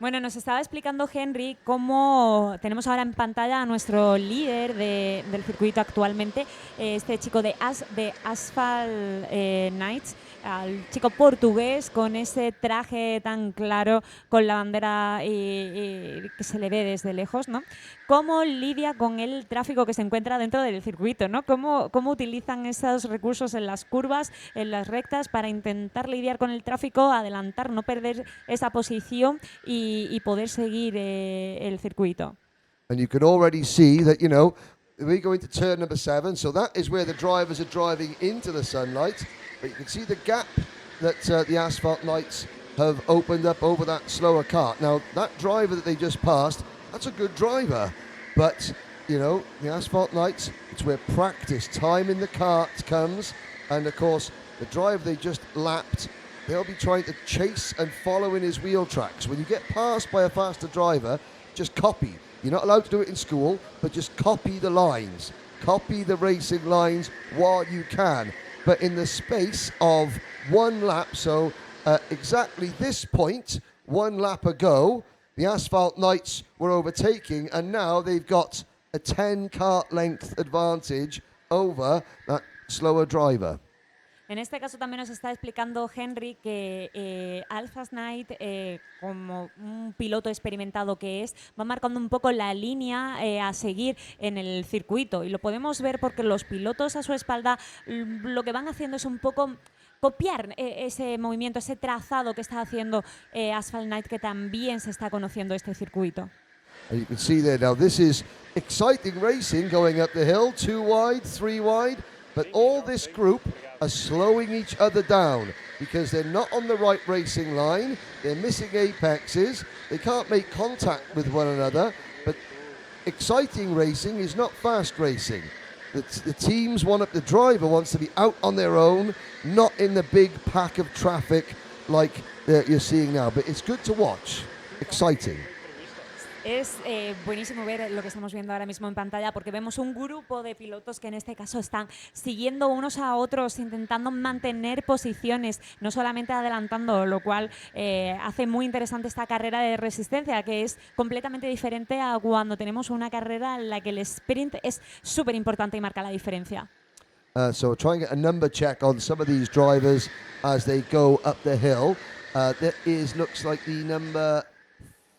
Bueno, nos estaba explicando Henry cómo tenemos ahora en pantalla a nuestro líder del circuito actualmente, este chico de Asphalt Nights, al chico portugués con ese traje tan claro, con la bandera que se le ve desde lejos, ¿no? Cómo lidia con el tráfico que se encuentra dentro del circuito, ¿no? Cómo utilizan esos recursos en las curvas, en las rectas, para intentar lidiar con el tráfico, adelantar, no perder esa posición y poder seguir el circuito. And you can already see that, you know, we go into turn number 7, so that is where the drivers are driving into the sunlight. But you can see the gap that the Asphalt Knights have opened up over that slower kart. Now, that driver that they just passed, that's a good driver. But, you know, the Asphalt Knights, it's where practice, time in the kart comes. And, of course, the driver they just lapped, they'll be trying to chase and follow in his wheel tracks. When you get passed by a faster driver, just copy. You're not allowed to do it in school, but just copy the lines. Copy the racing lines while you can. But in the space of one lap, so exactly this point, one lap ago, the Asphalt Knights were overtaking, and now they've got a 10 kart length advantage over that slower driver. En este caso también nos está explicando Henry que Alpha Knight, como un piloto experimentado que es, va marcando un poco la línea a seguir en el circuito. Y lo podemos ver porque los pilotos a su espalda lo que van haciendo es un poco copiar ese movimiento, ese trazado que está haciendo Asphalt Knight, que también se está conociendo este circuito. And you can see there now, this is exciting racing going up the hill, 2 wide, 3 wide, but all this group are slowing each other down because they're not on the right racing line, they're missing apexes, they can't make contact with one another, but exciting racing is not fast racing. The teams the driver wants to be out on their own, not in the big pack of traffic like you're seeing now, but it's good to watch, exciting. Es buenísimo ver lo que estamos viendo ahora mismo en pantalla, porque vemos un grupo de pilotos que en este caso están siguiendo unos a otros, intentando mantener posiciones, no solamente adelantando, lo cual hace muy interesante esta carrera de resistencia, que es completamente diferente a cuando tenemos una carrera en la que el sprint es súper importante y marca la diferencia. So try and get a number check on some of these drivers as they go up the hill. Looks like the number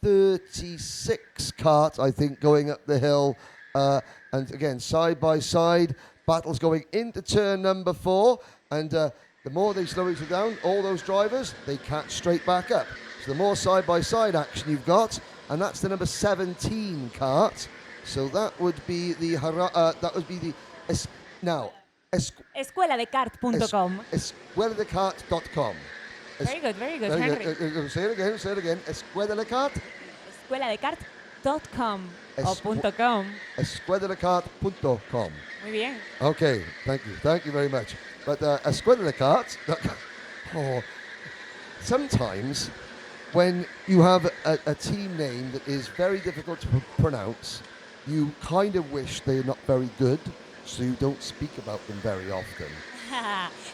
36 kart, I think, going up the hill. And again, side by side, battles going into turn number 4. And the more they slow each other down, all those drivers, they catch straight back up. So the more side by side action you've got, and that's the number 17 kart. So that would be the escueladekart.com. Escueladekart.com. Very good, Henry. Say it again. Escueladekart. Escueladekart.com o .com. Escueladekart.com. Muy bien. Okay, thank you very much. But Escueladekart, sometimes when you have a team name that is very difficult to pronounce, you kind of wish they're not very good, so you don't speak about them very often.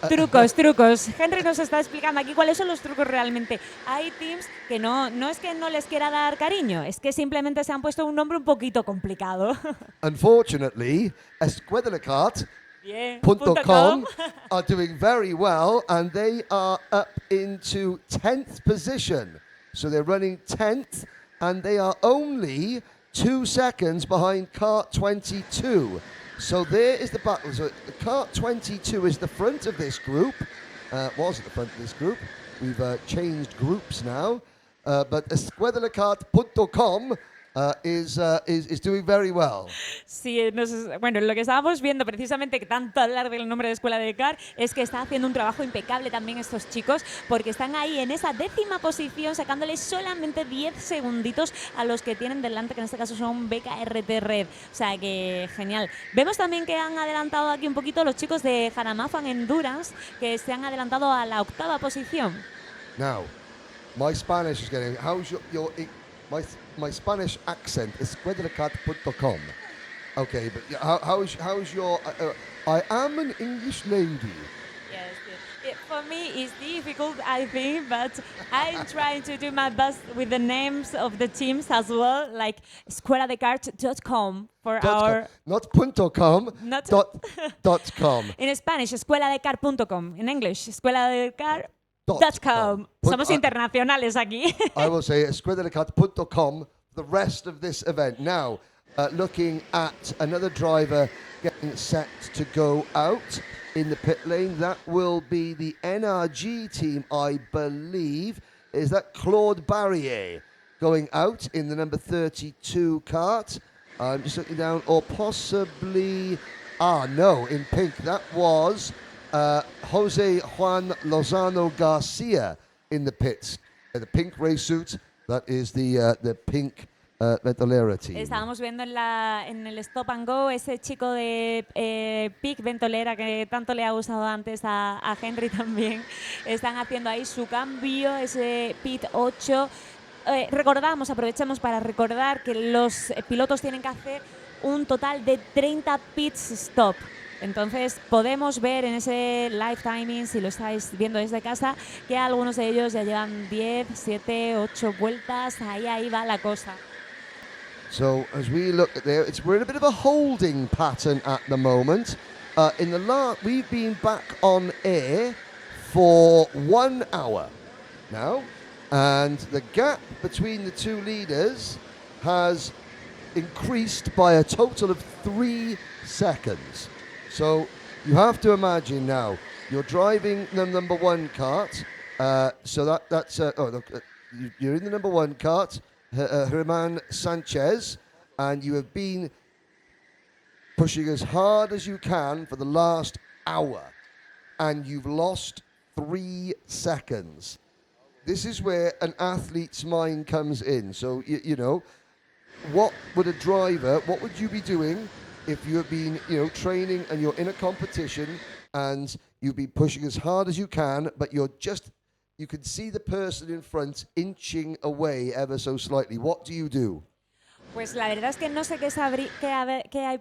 Trucos. Henry nos está explicando aquí cuáles son los trucos realmente. Hay teams que no es que no les quiera dar cariño, es que simplemente se han puesto un nombre un poquito complicado. Unfortunately, Escueladekart.com are doing very well, and they are up into 10th position. So they're running 10th, and they are only 2 seconds behind Kart 22. So there is the battle. So the Kart 22 is the front of this group. Was at the front of this group. We've changed groups now. But Escueladekart.com is doing very well. Sí, bueno, lo que estábamos viendo precisamente, que tanto hablar del nombre de Escuela de Kart, es que está haciendo un trabajo impecable también estos chicos, porque están ahí en esa 10ª posición, sacándole solamente 10 segunditos a los que tienen delante, que en este caso son BKRT Red. O sea que genial. Vemos también que han adelantado aquí un poquito los chicos de Jaramafan en Duras, que se han adelantado a la 8ª posición. Now, my Spanish is getting. How's my Spanish accent? Escueladekart.com. Okay, but how's your? I am an English lady. Yes, for me it's difficult, I think, but I'm trying to do my best with the names of the teams as well, like escueladekart.com for our... Not .com, Not .com. In Spanish, escueladekart.com. In English, escueladekart.com. Somos internacionales aquí. I will say escueladekart.com the rest of this event. Now, looking at another driver getting set to go out in the pit lane. That will be the NRG team, I believe. Is that Claude Barrier going out in the number 32 kart? I'm just looking down, or possibly... no, in pink. That was Jose Juan Lozano Garcia in the pits. The pink race suit, that is the pink Ventolera team. Estábamos viendo en el Stop and Go ese chico de Pink Ventolera que tanto le ha gustado antes a Henry también. Están haciendo ahí su cambio, ese pit 8. Aprovechamos para recordar que los pilotos tienen que hacer un total de 30 pits stop. Entonces podemos ver en ese live timing, si lo estáis viendo desde casa, que algunos de ellos ya llevan 10, 7, 8 vueltas. Ahí va la cosa. So as we look at there, we're in a bit of a holding pattern at the moment. We've been back on air for 1 hour now, and the gap between the two leaders has increased by a total of 3 seconds. So you have to imagine now, you're driving the number 1 kart, you're in the number 1 kart, Germán Sánchez, and you have been pushing as hard as you can for the last hour, and you've lost 3 seconds. This is where an athlete's mind comes in. So, you know, what would you be doing if you have been, training and you're in a competition and you've been pushing as hard as you can, but you can see the person in front inching away ever so slightly. What do you do? Pues la verdad es que no sé qué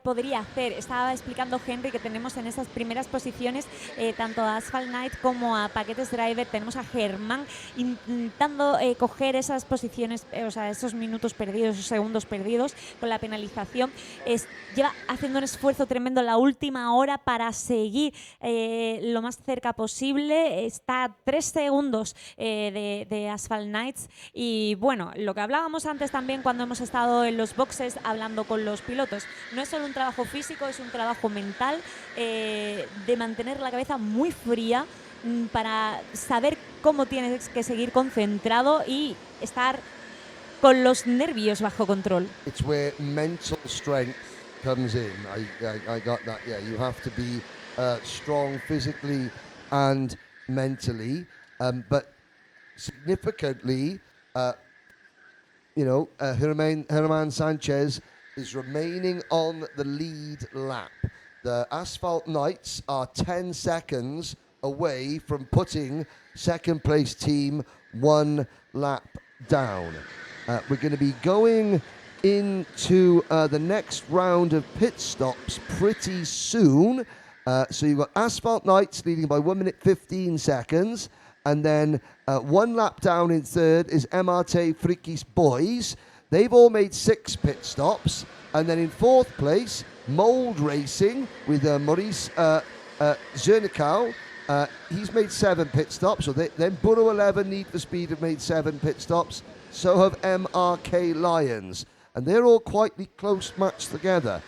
podría hacer. Estaba explicando Henry que tenemos en esas primeras posiciones tanto a Asphalt Night como a Paquetes Driver. Tenemos a Germán intentando coger esas posiciones, esos minutos perdidos, esos segundos perdidos con la penalización. Lleva haciendo un esfuerzo tremendo la última hora para seguir lo más cerca posible. Está a 3 segundos de Asphalt Nights. Y bueno, lo que hablábamos antes también cuando hemos estado en los boxes hablando con los pilotos, no es solo un trabajo físico, es un trabajo mental de mantener la cabeza muy fría para saber cómo tienes que seguir concentrado y estar con los nervios bajo control. It's where mental strength comes in. I got that. Yeah, you have to be strong physically and mentally, but significantly. Germán Sánchez is remaining on the lead lap. The Asphalt Knights are 10 seconds away from putting second place team 1 lap down. We're going to be going into the next round of pit stops pretty soon. So you've got Asphalt Knights leading by 1 minute 15 seconds. And then 1 lap down in third is MRT Frikis Boys. They've all made 6 pit stops. And then in fourth place, Mold Racing with Maurice Zernikau. He's made 7 pit stops. So then Burrow 11 Need for Speed have made 7 pit stops. So have MRK Lions. And they're all quite close matched together.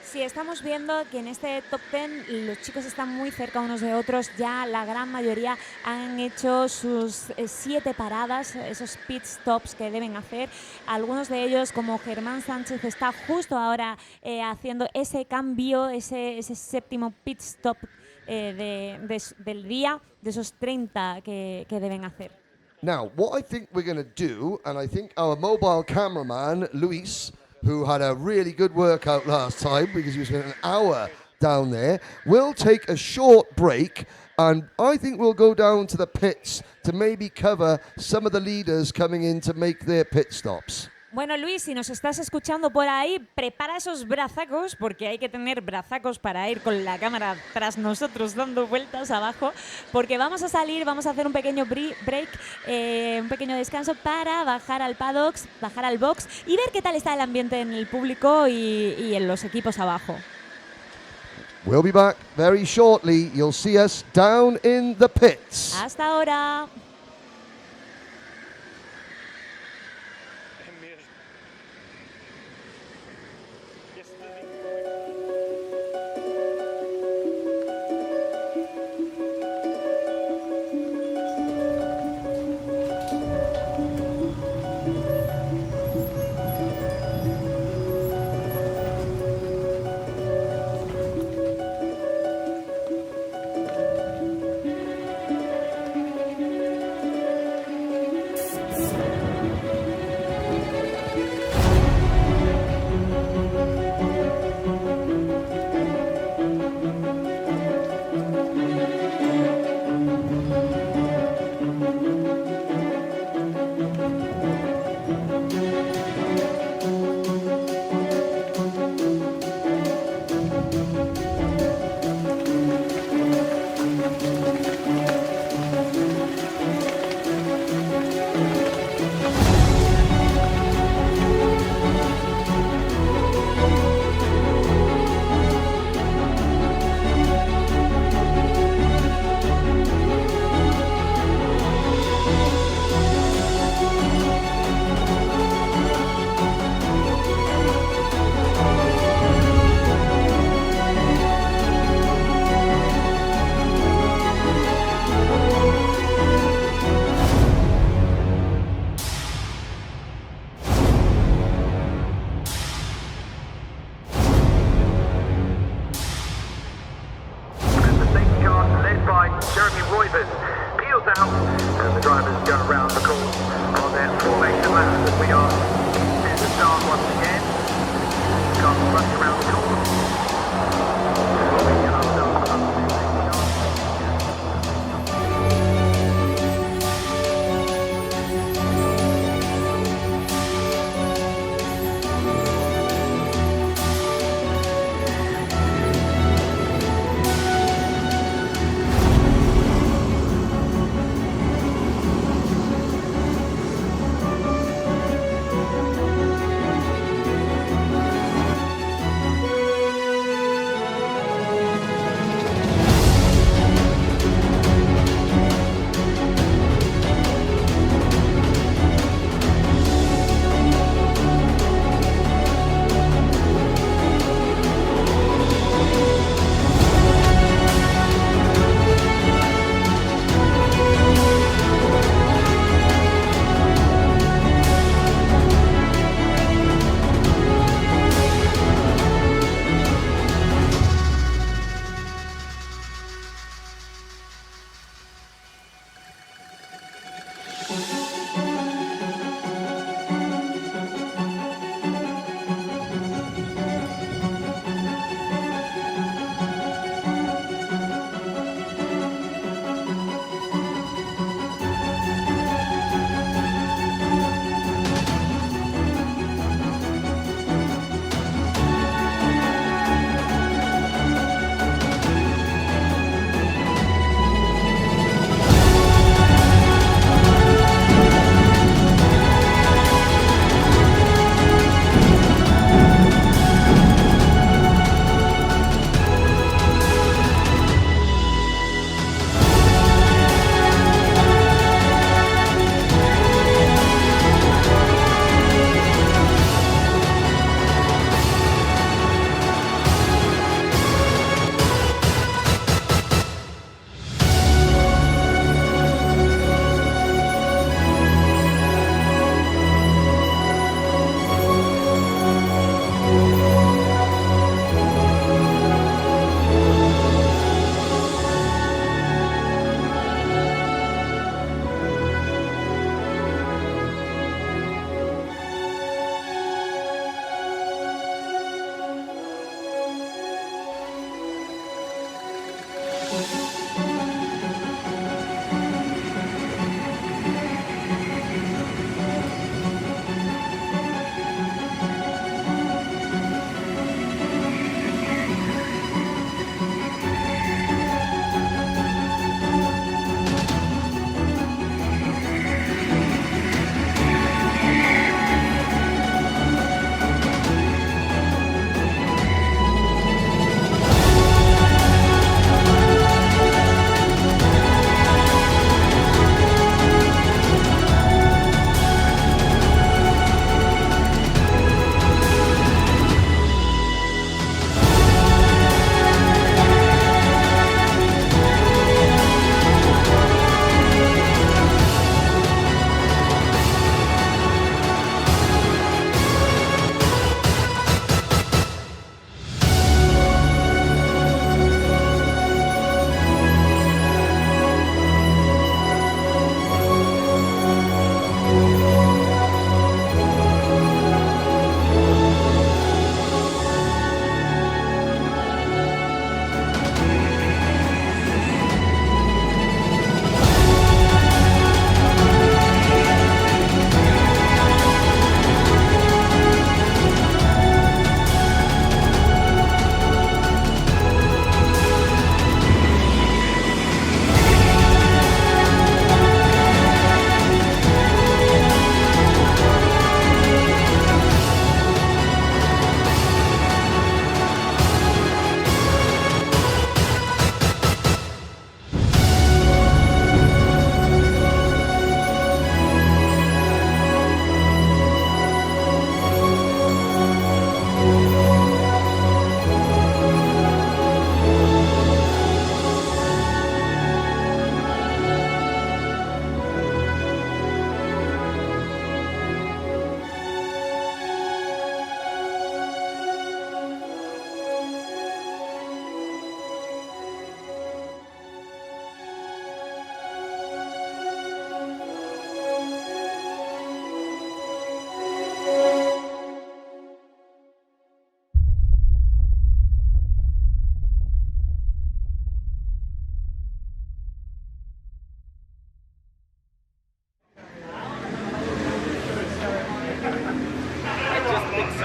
Sí, estamos viendo que en este top 10 los chicos están muy cerca unos de otros. Ya la gran mayoría han hecho sus 7 paradas, esos pit stops que deben hacer. Algunos de ellos, como Germán Sánchez, está justo ahora haciendo ese cambio, ese séptimo pit stop del día, de esos 30 que deben hacer. Now, what I think we're going to do, and I think our mobile cameraman, Luis, who had a really good workout last time because he spent an hour down there, will take a short break, and I think we'll go down to the pits to maybe cover some of the leaders coming in to make their pit stops. Bueno, Luis, si nos estás escuchando por ahí, prepara esos brazacos, porque hay que tener brazacos para ir con la cámara tras nosotros dando vueltas abajo, porque vamos a salir, vamos a hacer un pequeño break, un pequeño descanso para bajar al paddock, bajar al box y ver qué tal está el ambiente en el público y en los equipos abajo. We'll be back very shortly. You'll see us down in the pits. Hasta ahora.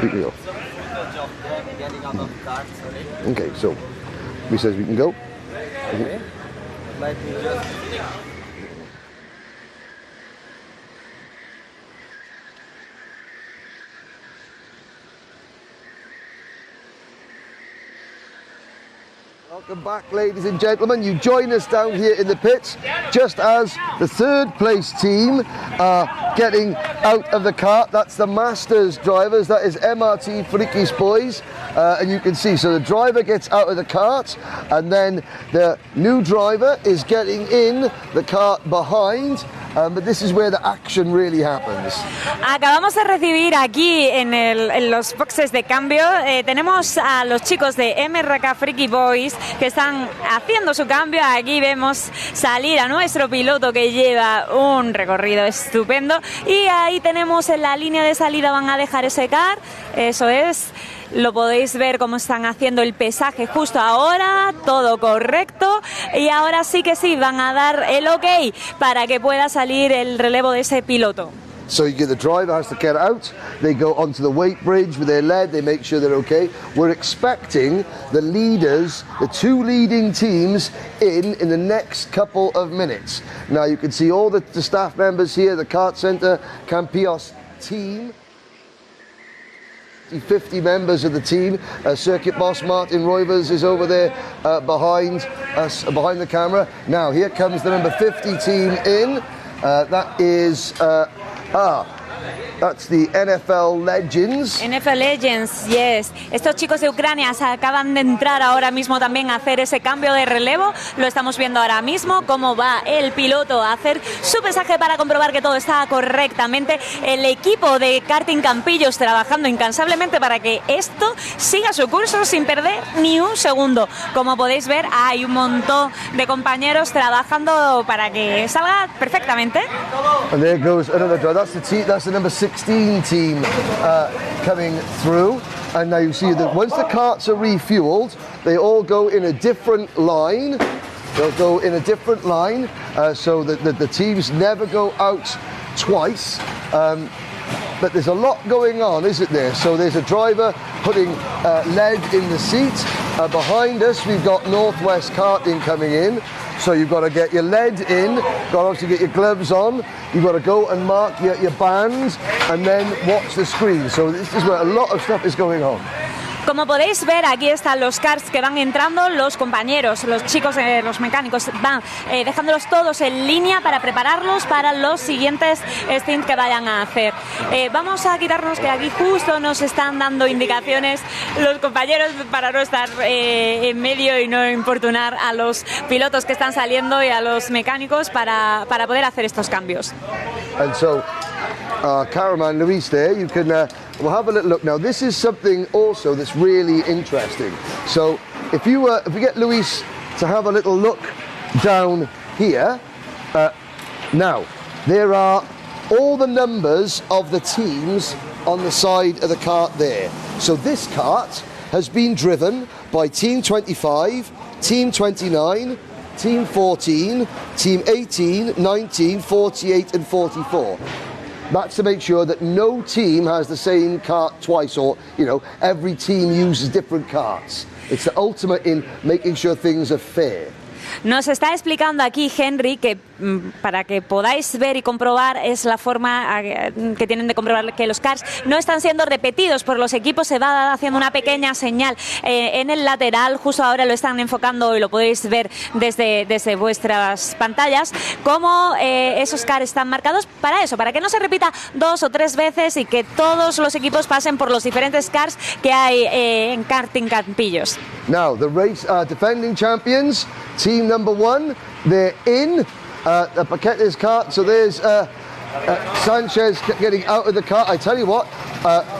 We can go. Okay, so he says we can go. Okay. Let me just... Welcome back, ladies and gentlemen. You join us down here in the pits just as the third place team are getting out of the kart. That's the Masters drivers. That is MRT Frikis boys. And you can see, so the driver gets out of the kart and then the new driver is getting in the kart behind. But this is where the action really happens. Acabamos de recibir aquí en los boxes de cambio, tenemos a los chicos de MRK Freaky Boys que están haciendo su cambio. Aquí vemos salir a nuestro piloto que lleva un recorrido estupendo y ahí tenemos en la línea de salida, van a dejar ese kart, eso es. Lo podéis ver cómo están haciendo el pesaje justo ahora, todo correcto y ahora sí que sí, van a dar el ok para que pueda salir el relevo de ese piloto. So the driver has to get out, they go onto the weight bridge with their lead, they make sure they're okay. We're expecting the leaders, the two leading teams in the next couple of minutes. Now you can see all the staff members here, the KartCenter Campillos team. 50 members of the team. Circuit boss Martin Roivers is over there behind us, behind the camera. Now here comes the number 50 team in. That is that's the NFL Legends. NFL Legends, yes. Estos chicos de Ucrania se acaban de entrar ahora mismo también a hacer ese cambio de relevo. Lo estamos viendo ahora mismo, cómo va el piloto a hacer su pesaje para comprobar que todo está correctamente. El equipo de Karting Campillos trabajando incansablemente para que esto siga su curso sin perder ni un segundo. Como podéis ver, hay un montón de compañeros trabajando para que salga perfectamente. And there goes another drive. That's the number 16 team coming through. And now you see that once the karts are refueled, they all go in a different line. They'll go in a different line so that the teams never go out twice. But there's a lot going on, isn't there? So there's a driver putting lead in the seat. Behind us, we've got Northwest Karting coming in. So you've got to get your lead in, got to obviously get your gloves on, you've got to go and mark your bands and then watch the screen. So this is where a lot of stuff is going on. Como podéis ver, aquí están los karts que van entrando, los compañeros, los chicos, los mecánicos van dejándolos todos en línea para prepararlos para los siguientes stints que vayan a hacer. Vamos a quitarnos que aquí justo nos están dando indicaciones los compañeros para no estar en medio y no importunar a los pilotos que están saliendo y a los mecánicos para poder hacer estos cambios. And so, Karaman, Luis there, you can, we'll have a little look. Now this is something also that's really interesting. So if we get Luis to have a little look down here, now there are all the numbers of the teams on the side of the kart there. So this kart has been driven by Team 25, Team 29, Team 14, Team 18, 19, 48 and 44. That's to make sure that no team has the same kart twice, or, you know, every team uses different karts. It's the ultimate in making sure things are fair. Nos está explicando aquí Henry que para que podáis ver y comprobar es la forma que tienen de comprobar que los karts no están siendo repetidos por los equipos. Se va haciendo una pequeña señal en el lateral, justo ahora lo están enfocando y lo podéis ver desde vuestras pantallas, cómo esos karts están marcados para eso, para que no se repita 2 o 3 veces y que todos los equipos pasen por los diferentes karts que hay en Karting Campillos. Now the race defending champions, team number 1, they're in the Paquete's kart. So there's Sanchez getting out of the kart. I tell you what,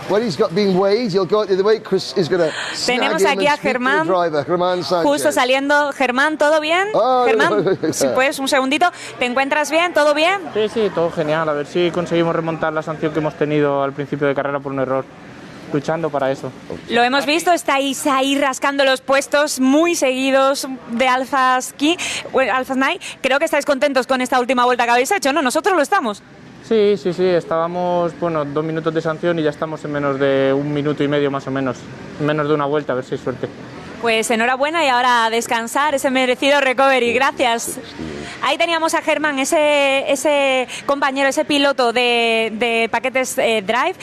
when he's being weighed, he'll go out the other way. Chris is going to snag Tenemos him aquí and a speak Germán, to the driver, Germán Sánchez. Justo saliendo. Germán, ¿todo bien? Oh, Germán, si puedes, un segundito. ¿Te encuentras bien? ¿Todo bien? Sí, todo genial. A ver si conseguimos remontar la sanción que hemos tenido al principio de carrera por un error. Luchando para eso. Lo hemos visto, estáis ahí rascando los puestos muy seguidos de Alfa Ski, Alfa Night. Creo que estáis contentos con esta última vuelta que habéis hecho, ¿no? Nosotros lo estamos. Sí, estábamos, 2 minutos de sanción y ya estamos en menos de 1 minuto y medio más o menos, menos de una vuelta, a ver si hay suerte. Pues enhorabuena y ahora a descansar, ese merecido recovery, gracias. Ahí teníamos a Germán, ese compañero, ese piloto de paquetes Drive.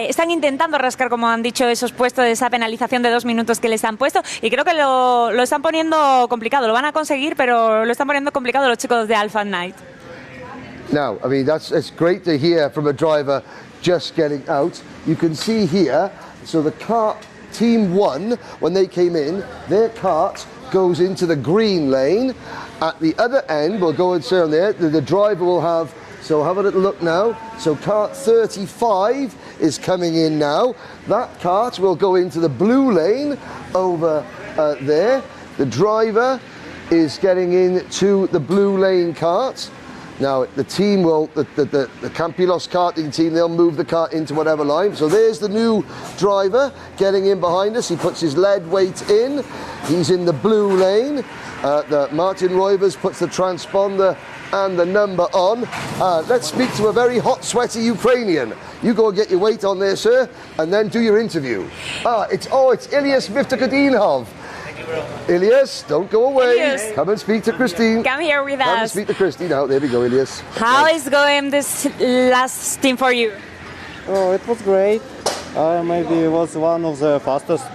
Están intentando rascar, como han dicho, esos puestos de esa penalización de 2 minutos que les han puesto y creo que lo están poniendo complicado. Lo van a conseguir, pero lo están poniendo complicado los chicos de Alpha Night. Now, I mean, it's great to hear from a driver just getting out. You can see here, so the kart Team 1, when they came in, their kart goes into the green lane. At the other end, we'll go and say on there, the driver will have, so have a little look now. So kart 35 is coming in now. That kart will go into the blue lane over there. The driver is getting into the blue lane kart. Now, the team will, the Campillos karting team, they'll move the kart into whatever line. So there's the new driver getting in behind us. He puts his lead weight in. He's in the blue lane. The Martin Roivers puts the transponder and the number on. Let's speak to a very hot, sweaty Ukrainian. You go and get your weight on there, sir, and then do your interview. It's Ilyas Miftakadinov. Ilyas, don't go away. Ilyas. Come and speak to Christine. Come here with us. Come and speak to Christine. Now, there we go, Ilyas. How is going this last team for you? Oh, it was great. I maybe was one of the fastest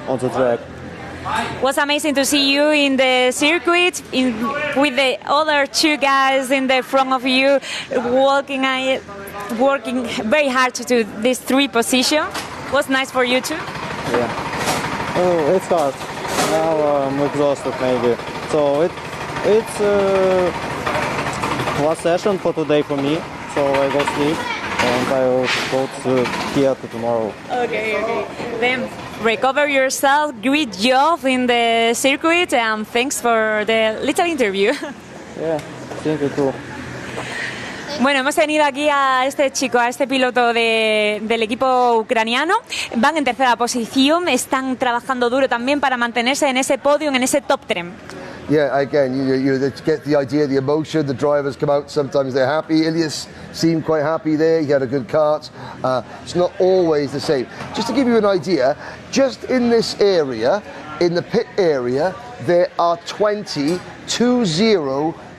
on the track. It was amazing to see you in the circuit with the other 2 guys in the front of you, working very hard to this 3 position. Was nice for you too? Yeah. Oh, it's hard. Now I'm exhausted maybe. So it's last session for today for me. So I go sleep and I will go to here tomorrow. Okay. Then recover yourself. Great job in the circuit and thanks for the little interview. Yeah, thank you too. Bueno, hemos tenido aquí a este chico, a este piloto del equipo ucraniano. Van en tercera posición, están trabajando duro también para mantenerse en ese podio, en ese top 3. Yeah, again, you get the idea, the emotion. The drivers come out, sometimes they're happy. Ilyas seemed quite happy there. He had a good kart. It's not always the same. Just to give you an idea, just in this area, in the pit area, there are 20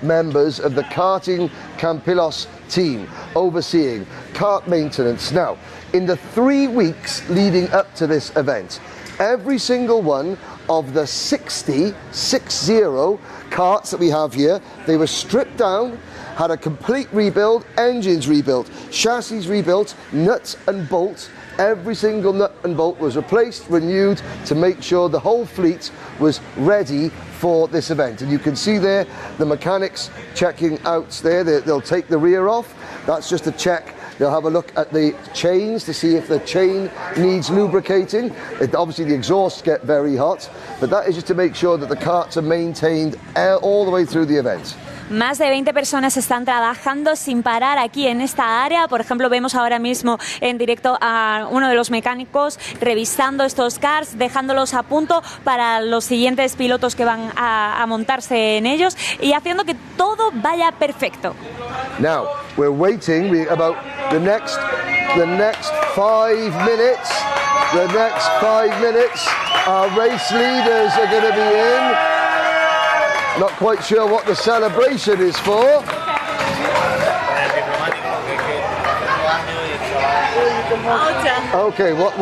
members of the Karting Campillos team overseeing kart maintenance. Now, in the 3 weeks leading up to this event, every single one of the 60 karts that we have here, they were stripped down, had a complete rebuild, engines rebuilt, chassis rebuilt, nuts and bolts. Every single nut and bolt was replaced, renewed, to make sure the whole fleet was ready for this event. And you can see there the mechanics checking out there. They'll take the rear off. That's just a check. They'll have a look at the chains to see if the chain needs lubricating. Obviously the exhausts get very hot, but that is just to make sure that the karts are maintained all the way through the event. Más de 20 personas están trabajando sin parar aquí en esta área. Por ejemplo, vemos ahora mismo en directo a uno de los mecánicos revisando estos karts, dejándolos a punto para los siguientes pilotos que van a montarse en ellos y haciendo que todo vaya perfecto. Now, we're waiting about the next 5 minutes. The next 5 minutes, our race leaders are going to be in. Not quite sure what the celebration is for. Okay, what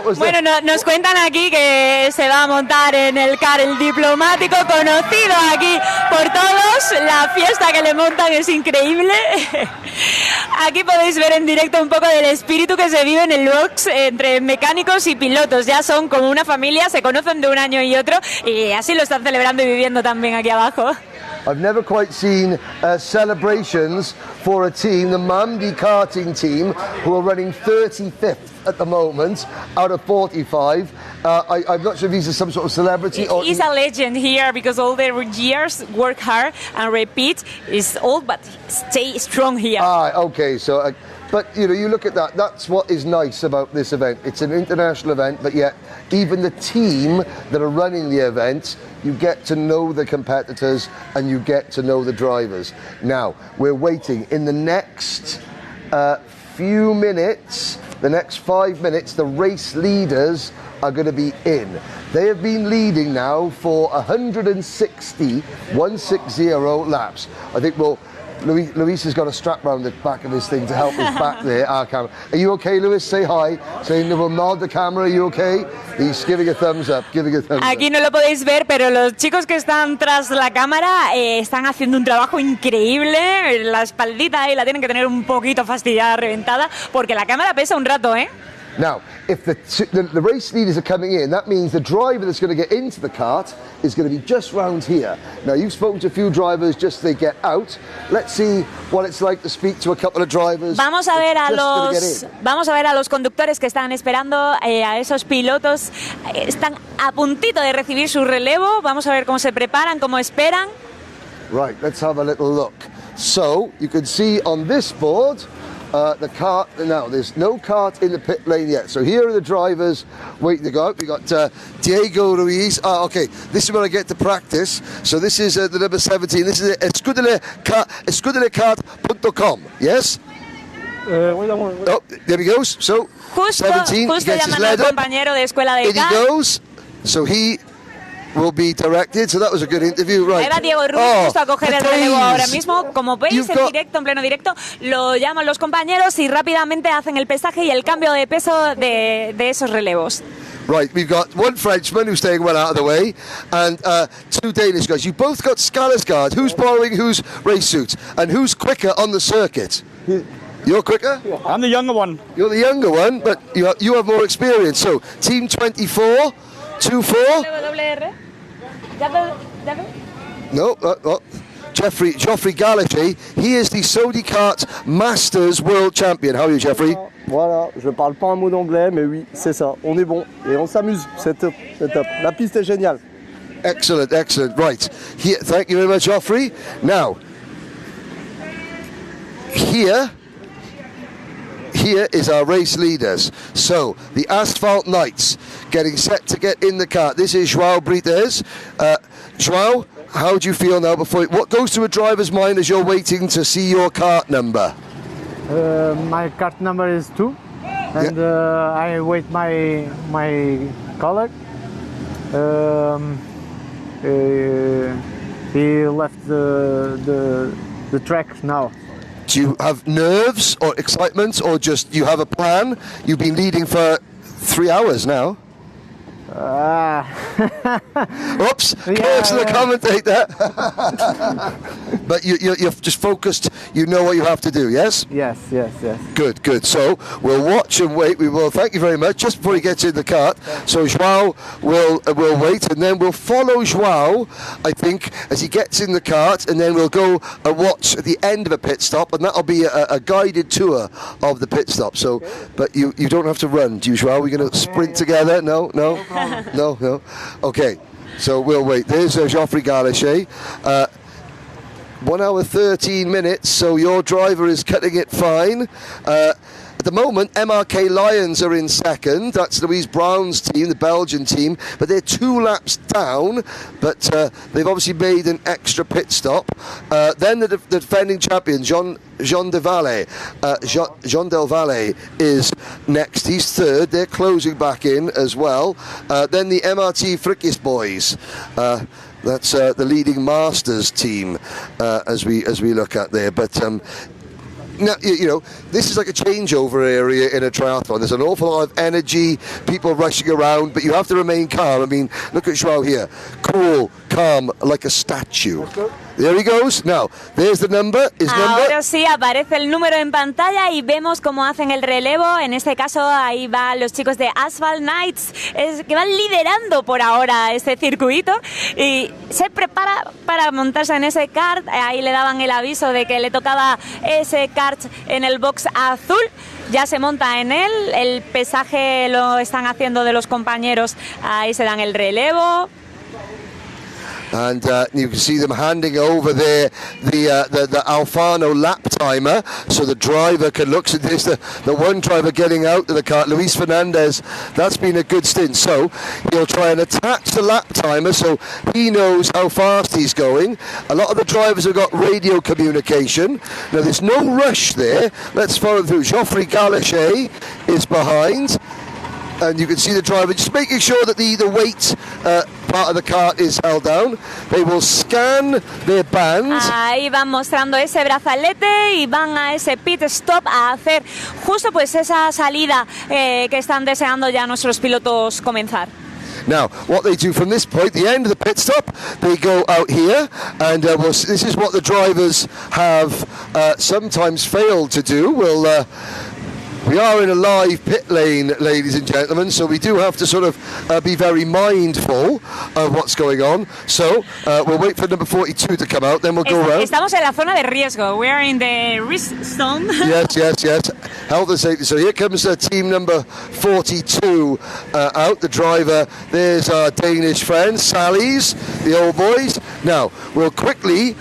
was bueno, nos cuentan aquí que se va a montar en el kart el diplomático, conocido aquí por todos. La fiesta que le montan es increíble. Aquí podéis ver en directo un poco del espíritu que se vive en el box entre mecánicos y pilotos. Ya son como una familia, se conocen de un año y otro y así lo están celebrando y viviendo también aquí abajo. I've never quite seen celebrations for a team, the Mamdi karting team, who are running 35th at the moment out of 45. I'm not sure if he's some sort of celebrity. He's a legend here because all the years work hard and repeat. Is old but stay strong here. Okay, so... But, you know, you look at that, that's what is nice about this event. It's an international event, but yet even the team that are running the event, you get to know the competitors and you get to know the drivers. Now, we're waiting in the next few minutes, the next 5 minutes, the race leaders are going to be in. They have been leading now for 160 laps. I think Luis has got a strap round the back of his thing to help us back there, our camera. Are you okay, Luis? Say hi. Say, we'll nod the camera. Are you okay? He's giving a thumbs up, Aquí no lo podéis ver, pero los chicos que están tras la cámara están haciendo un trabajo increíble. La espaldita ahí la tienen que tener un poquito fastidiada, reventada, porque la cámara pesa un rato, ¿eh? Now, if the race leaders are coming in, that means the driver that's going to get into the kart is going to be just round here. Now, you've spoken to a few drivers just as they get out. Let's see what it's like to speak to a couple of drivers. Vamos a ver a los conductores que están esperando, a esos pilotos. Están a puntito de recibir su relevo. Vamos a ver cómo se preparan, cómo esperan. Right, let's have a little look. So, you can see on this board, the kart, now there's no kart in the pit lane yet. So here are the drivers waiting to go out. We got Diego Ruiz. Okay, this is where I get to practice. So this is the number 17. This is escuderekart.com. Yes? Oh, there he goes. So, justo 17 gets his lead up. Compañero de escuela de In he goes. So he will be directed, so that was a good interview, right? Ahí va Diego Ruiz justo a coger el relevo ahora mismo. Como veis, en directo, en pleno directo, lo llaman los compañeros y rápidamente hacen el pesaje y el cambio de peso de esos relevos. Right, we've got one Frenchman who's staying well out of the way, and two Danish guys. You both got Skarsgård. Who's borrowing whose race suits, and who's quicker on the circuit? You're quicker? I'm the younger one. You're the younger one, but you have more experience. So, Team 24, 2-4. No, Geoffrey Gallacher, he is the Saudi Kart Masters World Champion. How are you, Geoffrey? Voilà, je parle pas un mot d'anglais, mais oui, c'est ça. On est bon et on s'amuse. C'est top, c'est top. La piste est géniale. Excellent, excellent. Right. Here, thank you very much, Geoffrey. Now, here is our race leaders. So, the Asphalt Knights getting set to get in the kart. This is João Brites. João, how do you feel now what goes through a driver's mind as you're waiting to see your kart number? My kart number is 2, and I wait my colleague. He left the track now. Do you have nerves or excitement, or just you have a plan? You've been leading for 3 hours now. Oops, curse to the commentator. But you're just focused, you know what you have to do, yes? Yes. Good. So we'll watch and wait. We will. Thank you very much. Just before he gets in the kart, so João will wait, and then we'll follow João, I think, as he gets in the kart, and then we'll go and watch at the end of a pit stop, and that'll be a guided tour of the pit stop. So, but you don't have to run, do you, João? We're going to sprint together? No? No. Okay, so we'll wait. There's Geoffrey Gallacher. 1 hour 13 minutes, so your driver is cutting it fine. At the moment, MRK Lions are in second. That's Louise Brown's team, the Belgian team, but they're 2 laps down, but they've obviously made an extra pit stop. Then the defending champion, Jean Del Valle is next. He's third. They're closing back in as well. Then the MRT Frickies boys. That's the leading Masters team as we look at there. But now, this is like a changeover area in a triathlon. There's an awful lot of energy, people rushing around, but you have to remain calm. I mean, look at João here. Cool, calm, like a statue. There he goes. Now, there's the number. Ahora sí aparece el número en pantalla y vemos cómo hacen el relevo. En este caso, ahí van los chicos de Asphalt Knights, que van liderando por ahora este circuito y se prepara para montarse en ese kart. Ahí le daban el aviso de que le tocaba ese kart en el box azul. Ya se monta en él. El pesaje lo están haciendo de los compañeros. Ahí se dan el relevo. And you can see them handing over there the Alfano lap timer, so the driver can look. So there's the one driver getting out of the kart, Luis Fernandez. That's been a good stint. So he'll try and attach the lap timer so he knows how fast he's going. A lot of the drivers have got radio communication. Now there's no rush there. Let's follow through. Geoffrey Gallacher is behind. And you can see the driver just making sure that the weight part of the cart is held down. They will scan their bands. Ahí van mostrando ese brazalete y van a ese pit stop a hacer justo pues esa salida que están deseando ya nuestros pilotos comenzar. Now, what they do from this point, the end of the pit stop, they go out here, and this is what the drivers have sometimes failed to do. We are in a live pit lane, ladies and gentlemen, so we do have to sort of be very mindful of what's going on. So we'll wait for number 42 to come out, then we'll go around. Estamos en la zona de riesgo. We are in the risk zone. Yes. Health and safety. So here comes team number 42 out, the driver. There's our Danish friend, Sally's, the old boys. Now, we'll quickly,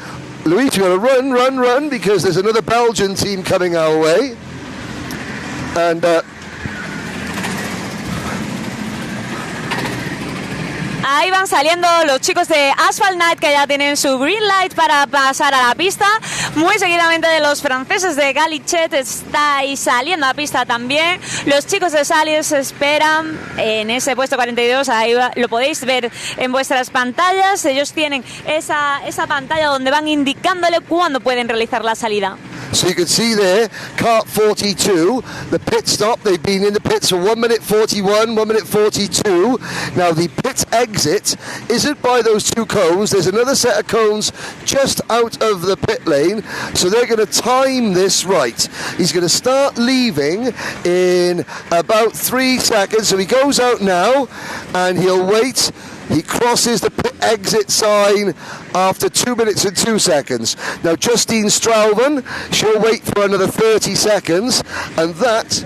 Luis, we're going to run, because there's another Belgian team coming our way. And ahí van saliendo los chicos de Asphalt Night, que ya tienen su green light para pasar a la pista. Muy seguidamente de los franceses de Galichet está ahí saliendo a la pista también. Los chicos de Salis esperan en ese puesto 42, ahí lo podéis ver en vuestras pantallas. Ellos tienen esa pantalla donde van indicándole cuándo pueden realizar la salida. So you can see there, kart 42, the pit stop. They've been in the pits for 1 minute 41, 1 minute 42. Now the pit exit isn't by those two cones. There's another set of cones just out of the pit lane. So they're going to time this right. He's going to start leaving in about 3 seconds. So he goes out now and he'll wait. He crosses the pit exit sign after 2 minutes and 2 seconds. Now Justine Strauven, she'll wait for another 30 seconds, and that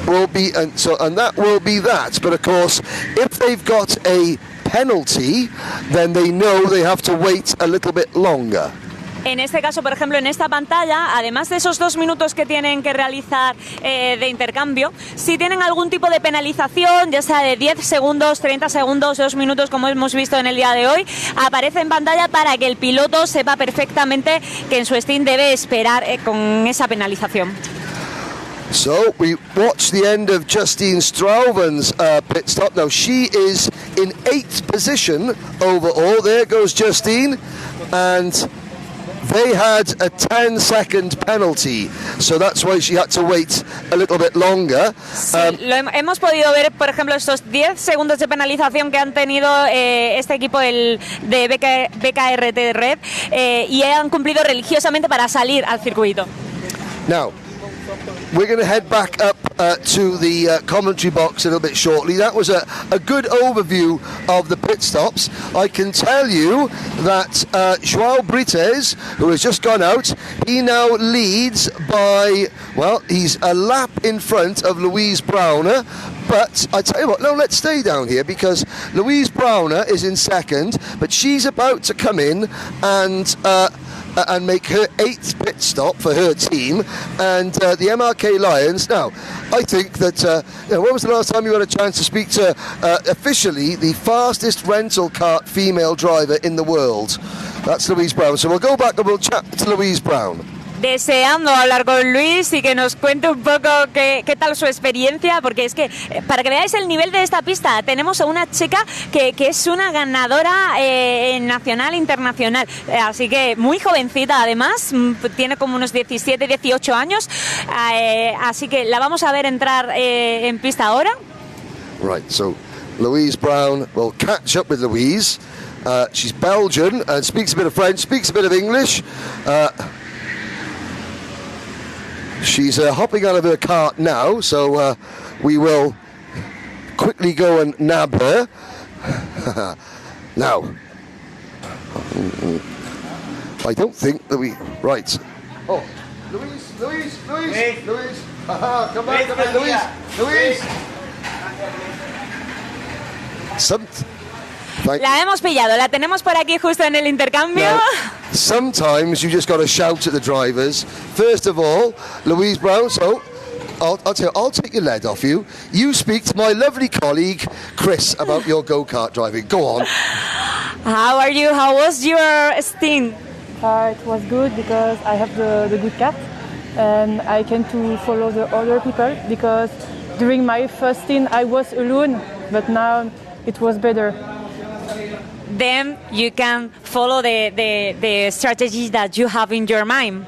will be that. But of course, if they've got a penalty, then they know they have to wait a little bit longer. En este caso, por ejemplo, en esta pantalla, además de esos 2 minutos que tienen que realizar de intercambio, si tienen algún tipo de penalización, ya sea de 10 segundos, 30 segundos, 2 minutos, como hemos visto en el día de hoy, aparece en pantalla para que el piloto sepa perfectamente que en su stint debe esperar con esa penalización. So we watch the end of Justine Strauven's pit stop. Now she is in 8th position overall. There goes Justine, and they had a 10-second penalty, so that's why she had to wait a little bit longer. Sí, hemos podido ver, por ejemplo, estos 10 segundos de penalización que han tenido este equipo de BKRT Red y han cumplido religiosamente para salir al circuito. Now, we're going to head back up to the commentary box a little bit shortly. That was a good overview of the pit stops. I can tell you that João Brites, who has just gone out, he now leads by, well, he's a lap in front of Louise Browner. But I tell you what, no, let's stay down here, because Louise Browner is in second, but she's about to come in and make her 8th pit stop for her team, and the MRK Lions. Now, I think that, when was the last time you had a chance to speak to officially the fastest rental kart female driver in the world? That's Louise Brown. So we'll go back and we'll chat to Louise Brown. Deseando hablar con Luis y que nos cuente un poco qué tal su experiencia, porque es que, para que veáis el nivel de esta pista, tenemos a una chica que es una ganadora nacional e internacional, así que muy jovencita además, tiene como unos 17, 18 años, así que la vamos a ver entrar en pista ahora. Right, so Louise Brown, we'll catch up with Louise. She's Belgian and speaks a bit of French, speaks a bit of English. She's hopping out of her cart now, so we will quickly go and nab her. Now, I don't think that we... Right. Oh, Louise! Come back, Louise! La hemos pillado, la tenemos por aquí justo en el intercambio. Now, sometimes you just got to shout at the drivers. First of all, Louise Brown, so I'll take your lead off you. You speak to my lovely colleague, Chris, about your go-kart driving. Go on. How are you? How was your stint? It was good because I have the good cat and I can to follow the other people because during my first stint I was alone, but now it was better. Then you can follow the strategies that you have in your mind.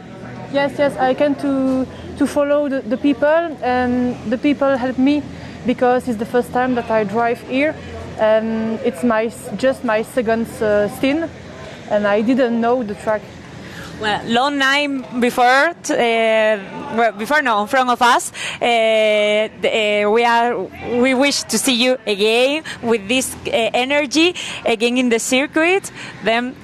Yes, I can to follow the people, and the people help me because it's the first time that I drive here, and it's just my second stint, and I didn't know the track. Well, long time before, in front of us, we wish to see you again with this energy again in the circuit. Then,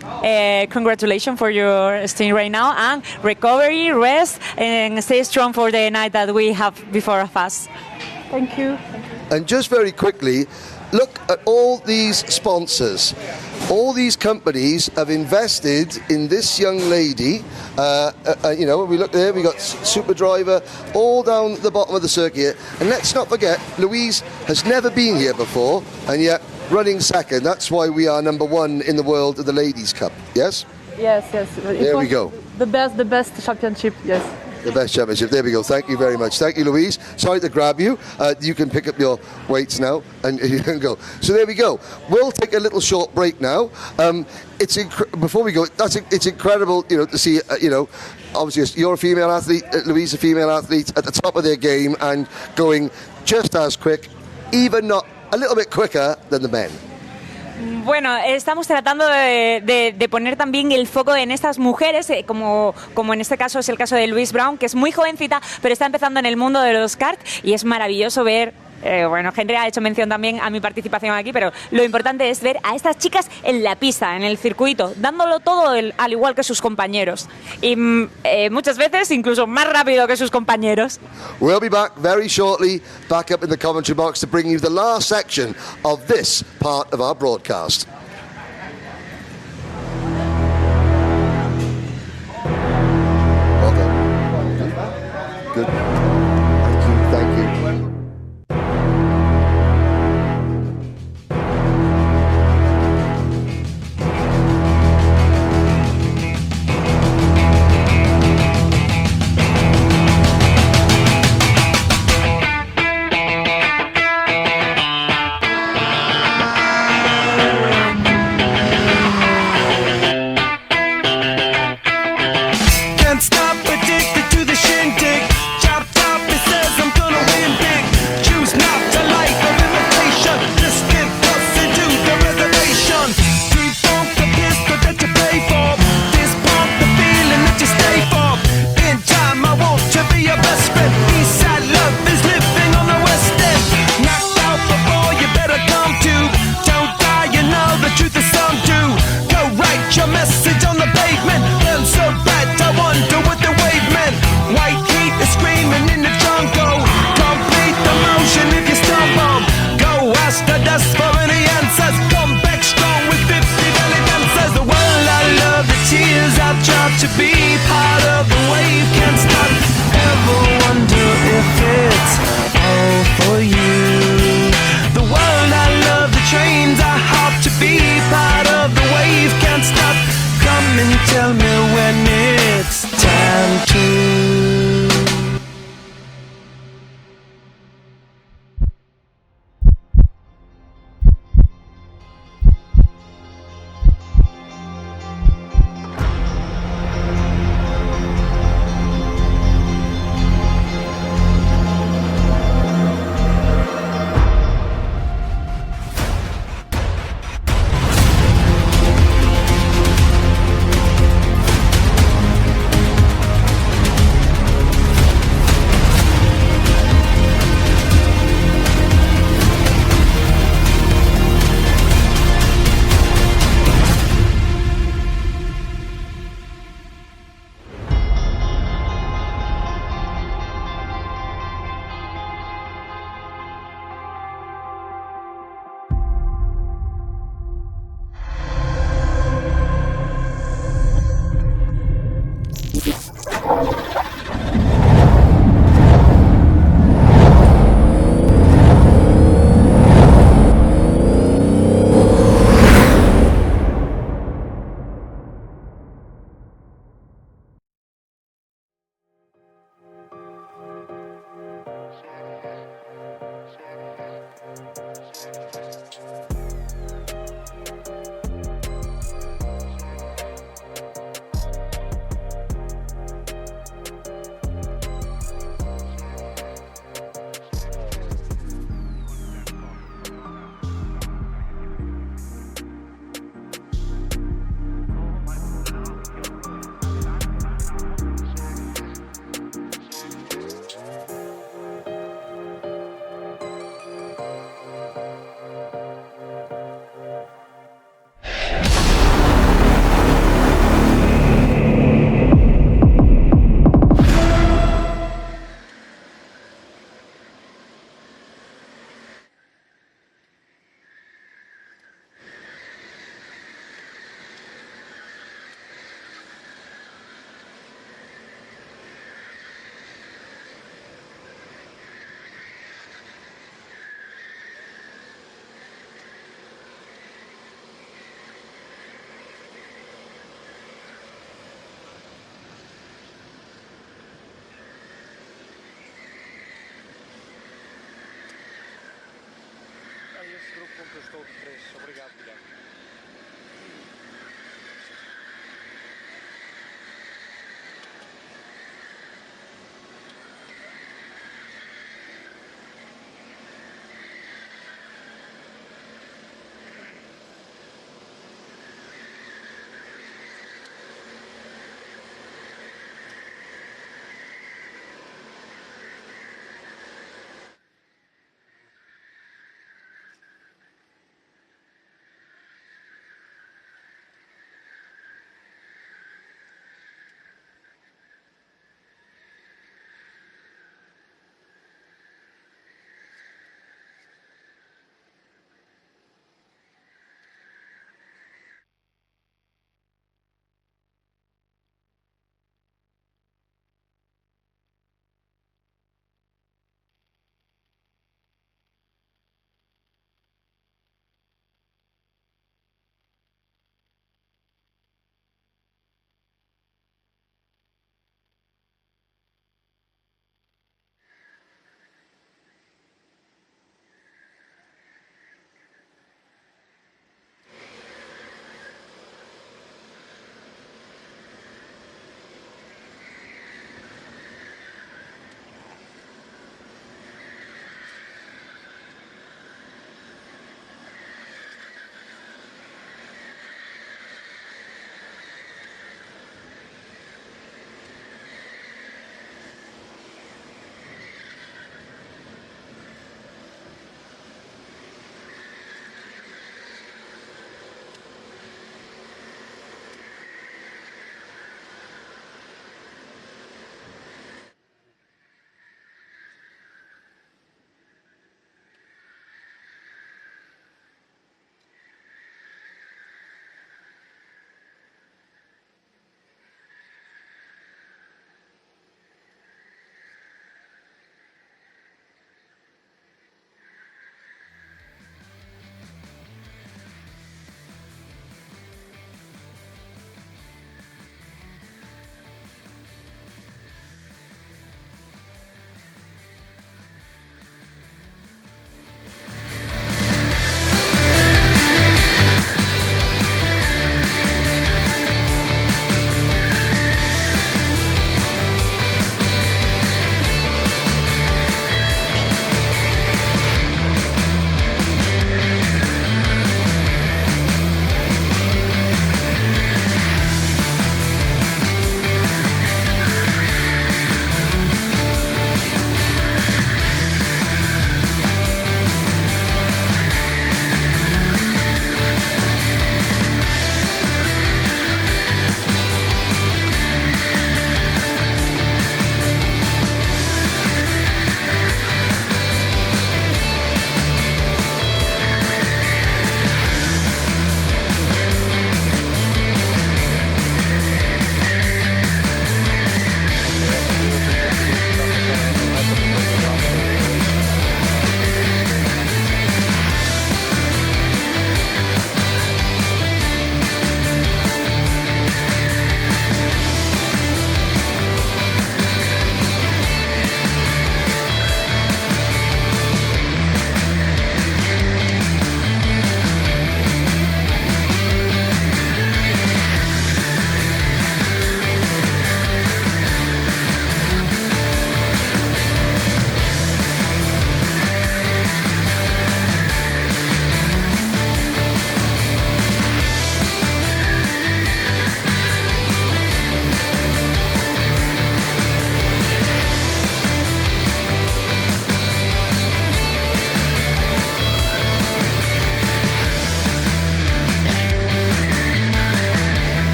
congratulations for your stint right now, and recovery, rest, and stay strong for the night that we have before of us. Thank you. And just very quickly, look at all these sponsors. All these companies have invested in this young lady. We look there, we got Super Driver all down the bottom of the circuit. And let's not forget, Louise has never been here before, and yet running second. That's why we are number one in the world of the Ladies' Cup. Yes? Yes. There we go. The best championship. Yes. The best championship. There we go. Thank you very much. Thank you, Louise. Sorry to grab you. You can pick up your weights now and you can go. So there we go. We'll take a little short break now. Before we go, it's incredible, to see, obviously you're a female athlete, Louise a female athlete at the top of their game and going just as quick, even not a little bit quicker than the men. Bueno, estamos tratando de poner también el foco en estas mujeres, como en este caso es el caso de Louise Brown, que es muy jovencita, pero está empezando en el mundo de los kart y es maravilloso ver. Henry ha hecho mención también a mi participación aquí, pero lo importante es ver a estas chicas en la pista, en el circuito, dándolo todo al igual que sus compañeros. Y muchas veces incluso más rápido que sus compañeros. We'll be back very shortly, back up in the commentary box to bring you the last section of this part of our broadcast. Well done. Good. Thank you. ponto eu estou de 3. Obrigado, Guilherme.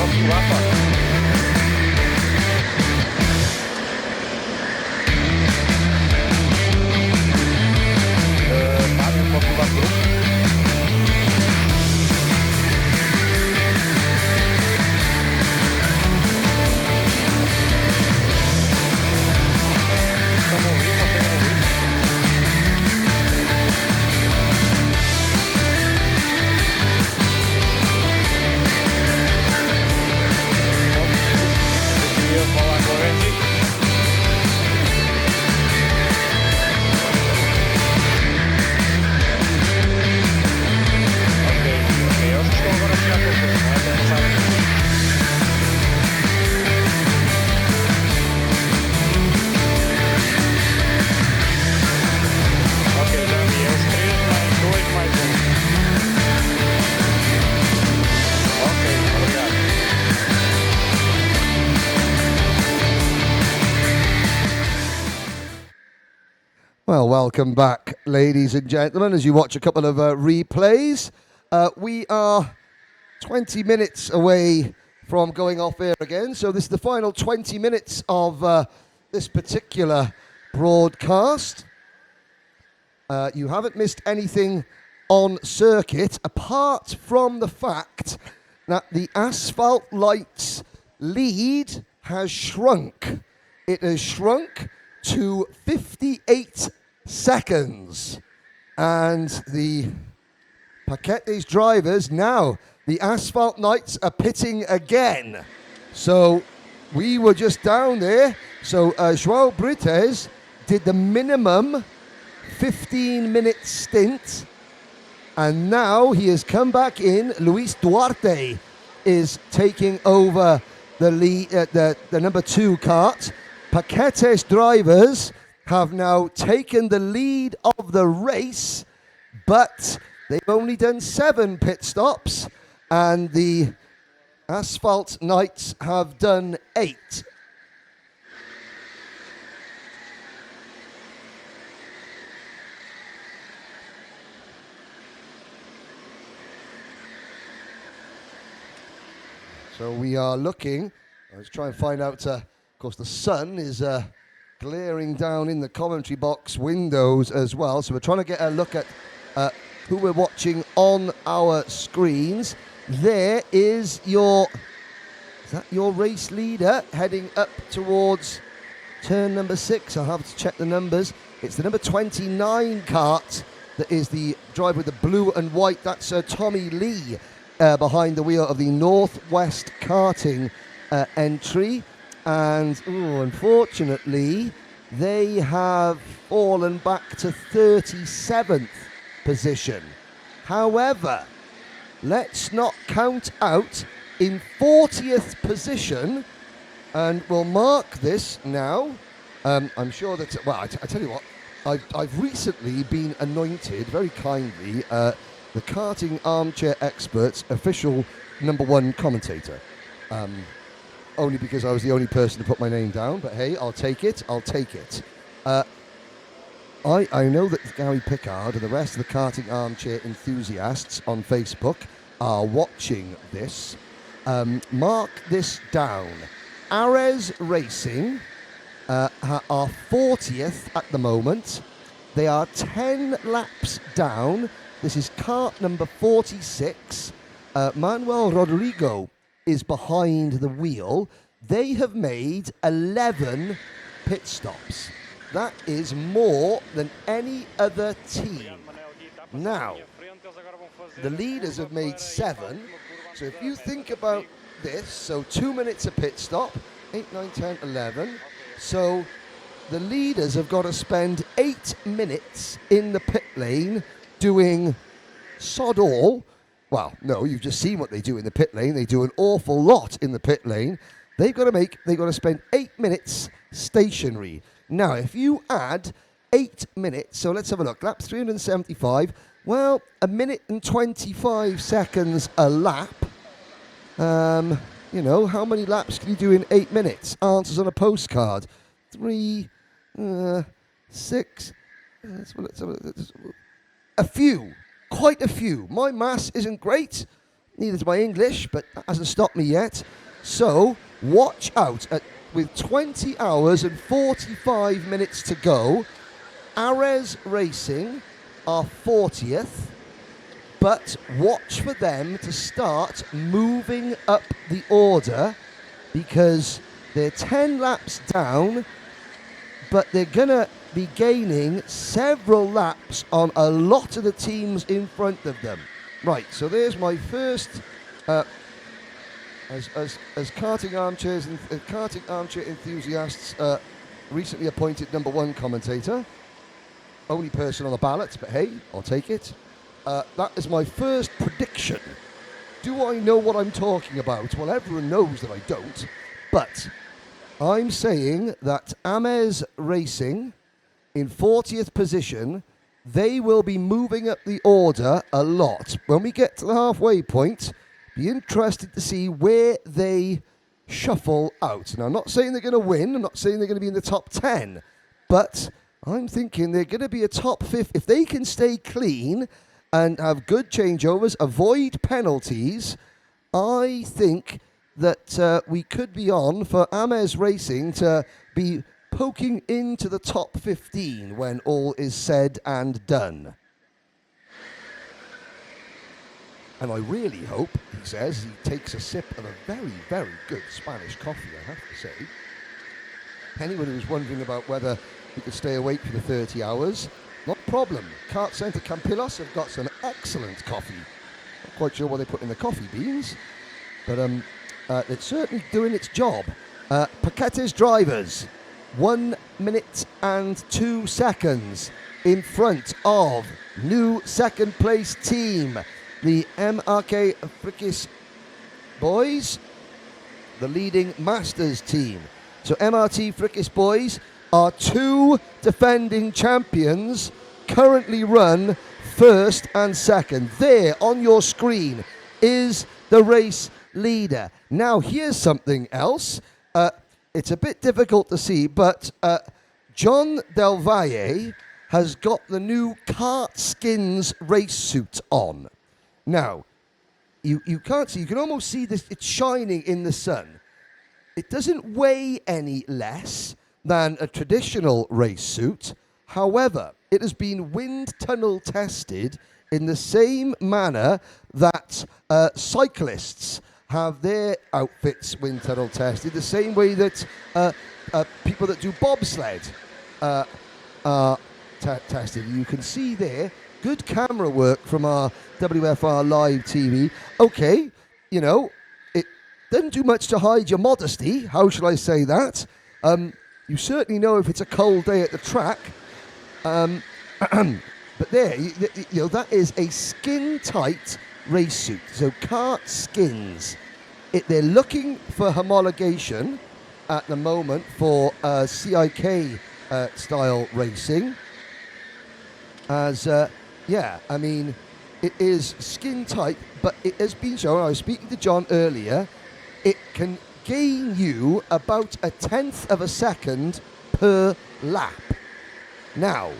Portugal. Máme Portugal Group. Estamos ouvir, conseguem ouvir? Decidiu falar com a Benji. Ok, eles estão agora a chegar com tudo, não é? Então não sabem. Ok, já vi, é os 3 mais 2 mais 1. Ok, obrigado. Well, welcome back, ladies and gentlemen, as you watch a couple of replays. We are 20 minutes away from going off air again, so this is the final 20 minutes of this particular broadcast. You haven't missed anything on circuit, apart from the fact that the asphalt lights lead has shrunk. It has shrunk to 58 seconds. And the Paquetes drivers, now the asphalt knights are pitting again. So we were just down there. So João Brites did the minimum 15-minute stint. And now he has come back in. Luis Duarte is taking over the lead, the number 2 kart. Paquetes drivers have now taken the lead of the race, but they've only done 7 pit stops, and the Asphalt Knights have done 8. So we are looking, let's try and find out, of course the sun is glaring down in the commentary box windows as well, so we're trying to get a look at who we're watching on our screens. There is your race leader heading up towards turn number 6. I'll have to check the numbers. It's the number 29 kart that is the driver with the blue and white. That's Tommy Lee behind the wheel of the Northwest Karting entry. And unfortunately, they have fallen back to 37th position. However, let's not count out in 40th position, and we'll mark this now. I'm sure that, well, I tell you what, I've recently been anointed very kindly the Karting Armchair Experts official number 1 commentator. Only because I was the only person to put my name down, but hey, I'll take it. I know that Gary Pickard and the rest of the Karting Armchair enthusiasts on Facebook are watching this. Mark this down. Ares Racing are 40th at the moment. They are 10 laps down. This is kart number 46. Manuel Rodrigo is behind the wheel. They have made 11 pit stops. That is more than any other team. Now, the leaders have made 7. So if you think about this, so 2 minutes a pit stop, 8, 9, 10, 11. So the leaders have got to spend 8 minutes in the pit lane doing sod all. Well, no, you've just seen what they do in the pit lane. They do an awful lot in the pit lane. They've got to spend 8 minutes stationary. Now, if you add 8 minutes, so let's have a look. Lap 375. Well, 1 minute and 25 seconds a lap. You know, how many laps can you do in 8 minutes? Answers on a postcard. 3, 6. A few. Quite a few. My maths isn't great, Neither to my English, but that hasn't stopped me yet. So watch out. With 20 hours and 45 minutes to go, Ares Racing are 40th, but watch for them to start moving up the order because they're 10 laps down, but they're going to be gaining several laps on a lot of the teams in front of them. Right, so there's my first, as karting armchairs and karting armchair enthusiasts, recently appointed #1 commentator. Only person on the ballot, but hey, I'll take it. That is my first prediction. Do I know what I'm talking about? Well, everyone knows that I don't, but I'm saying that Ames Racing in 40th position, they will be moving up the order a lot. When we get to the halfway point, be interested to see where they shuffle out. Now, I'm not saying they're going to win. I'm not saying they're going to be in the top 10. But I'm thinking they're going to be a top 5. If they can stay clean and have good changeovers, avoid penalties, I think that we could be on for Ames Racing to be poking into the top 15 when all is said and done. And I really hope, he says, he takes a sip of a very, very good Spanish coffee, I have to say. Anyone who's wondering about whether he could stay awake for the 30 hours, not a problem. KartCenter Campillos have got some excellent coffee. Not quite sure what they put in the coffee beans, but it's certainly doing its job. Paquetes drivers, 1 minute and 2 seconds in front of new second place team, the MRK Frikis boys, the leading Masters team. So MRT Frikis boys are 2 defending champions, currently run first and second. There on your screen is the race leader. Now here's something else. It's a bit difficult to see, but John Del Valle has got the new Kart Skins race suit on. Now, you can't see, you can almost see this, it's shining in the sun. It doesn't weigh any less than a traditional race suit. However, it has been wind tunnel tested in the same manner that cyclists have their outfits wind tunnel tested, the same way that people that do bobsled are tested. You can see there, good camera work from our WFR Live TV. Okay, you know, it doesn't do much to hide your modesty. How shall I say that? You certainly know if it's a cold day at the track. But there, you know, that is a skin-tight race suit. So Kart Skins. They're looking for homologation at the moment for CIK style racing. As, yeah, I mean, it is skin-tight, but it has been shown, I was speaking to John earlier, it can gain you about 1/10 of a second per lap. Now,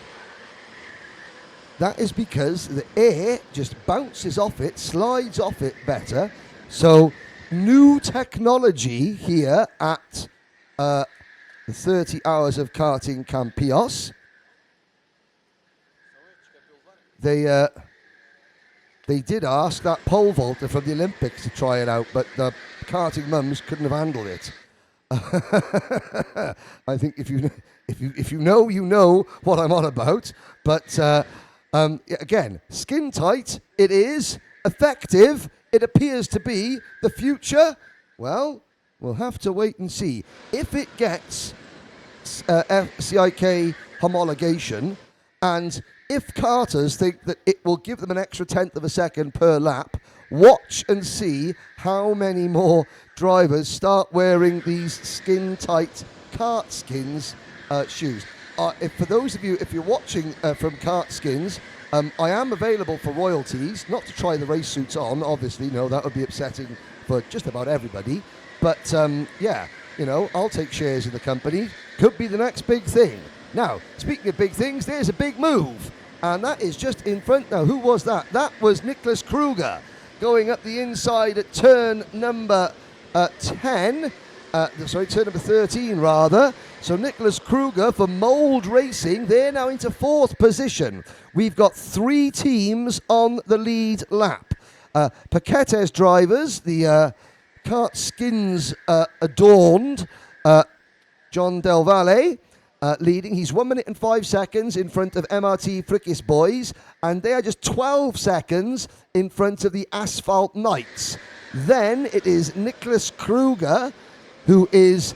that is because the air just bounces off it, slides off it better. So, new technology here at the 30 hours of karting Campillos. They did ask that pole vaulter from the Olympics to try it out, but the karting mums couldn't have handled it. I think if you know, you know what I'm on about. But again, skin tight. It is effective. It appears to be the future. Well, we'll have to wait and see if it gets CIK homologation, and if karters think that it will give them an extra 1/10 of a second per lap. Watch and see how many more drivers start wearing these skin-tight Kart Skins shoes. For those of you, if you're watching from Kart Skins, I am available for royalties, not to try the race suits on, obviously, no, that would be upsetting for just about everybody. But yeah, you know, I'll take shares in the company. Could be the next big thing. Now, speaking of big things, there's a big move. And that is just in front now. Who was that? That was Nicholas Kruger. going up the inside at turn number 13 rather. So Nicholas Kruger for Mould Racing, they're now into 4th position. We've got 3 teams on the lead lap. Paquetes drivers, the kart skins adorned, John Del Valle leading. He's 1 minute and 5 seconds in front of MRT Frickus Boys, and they are just 12 seconds in front of the Asphalt Knights. Then it is Nicholas Kruger, who is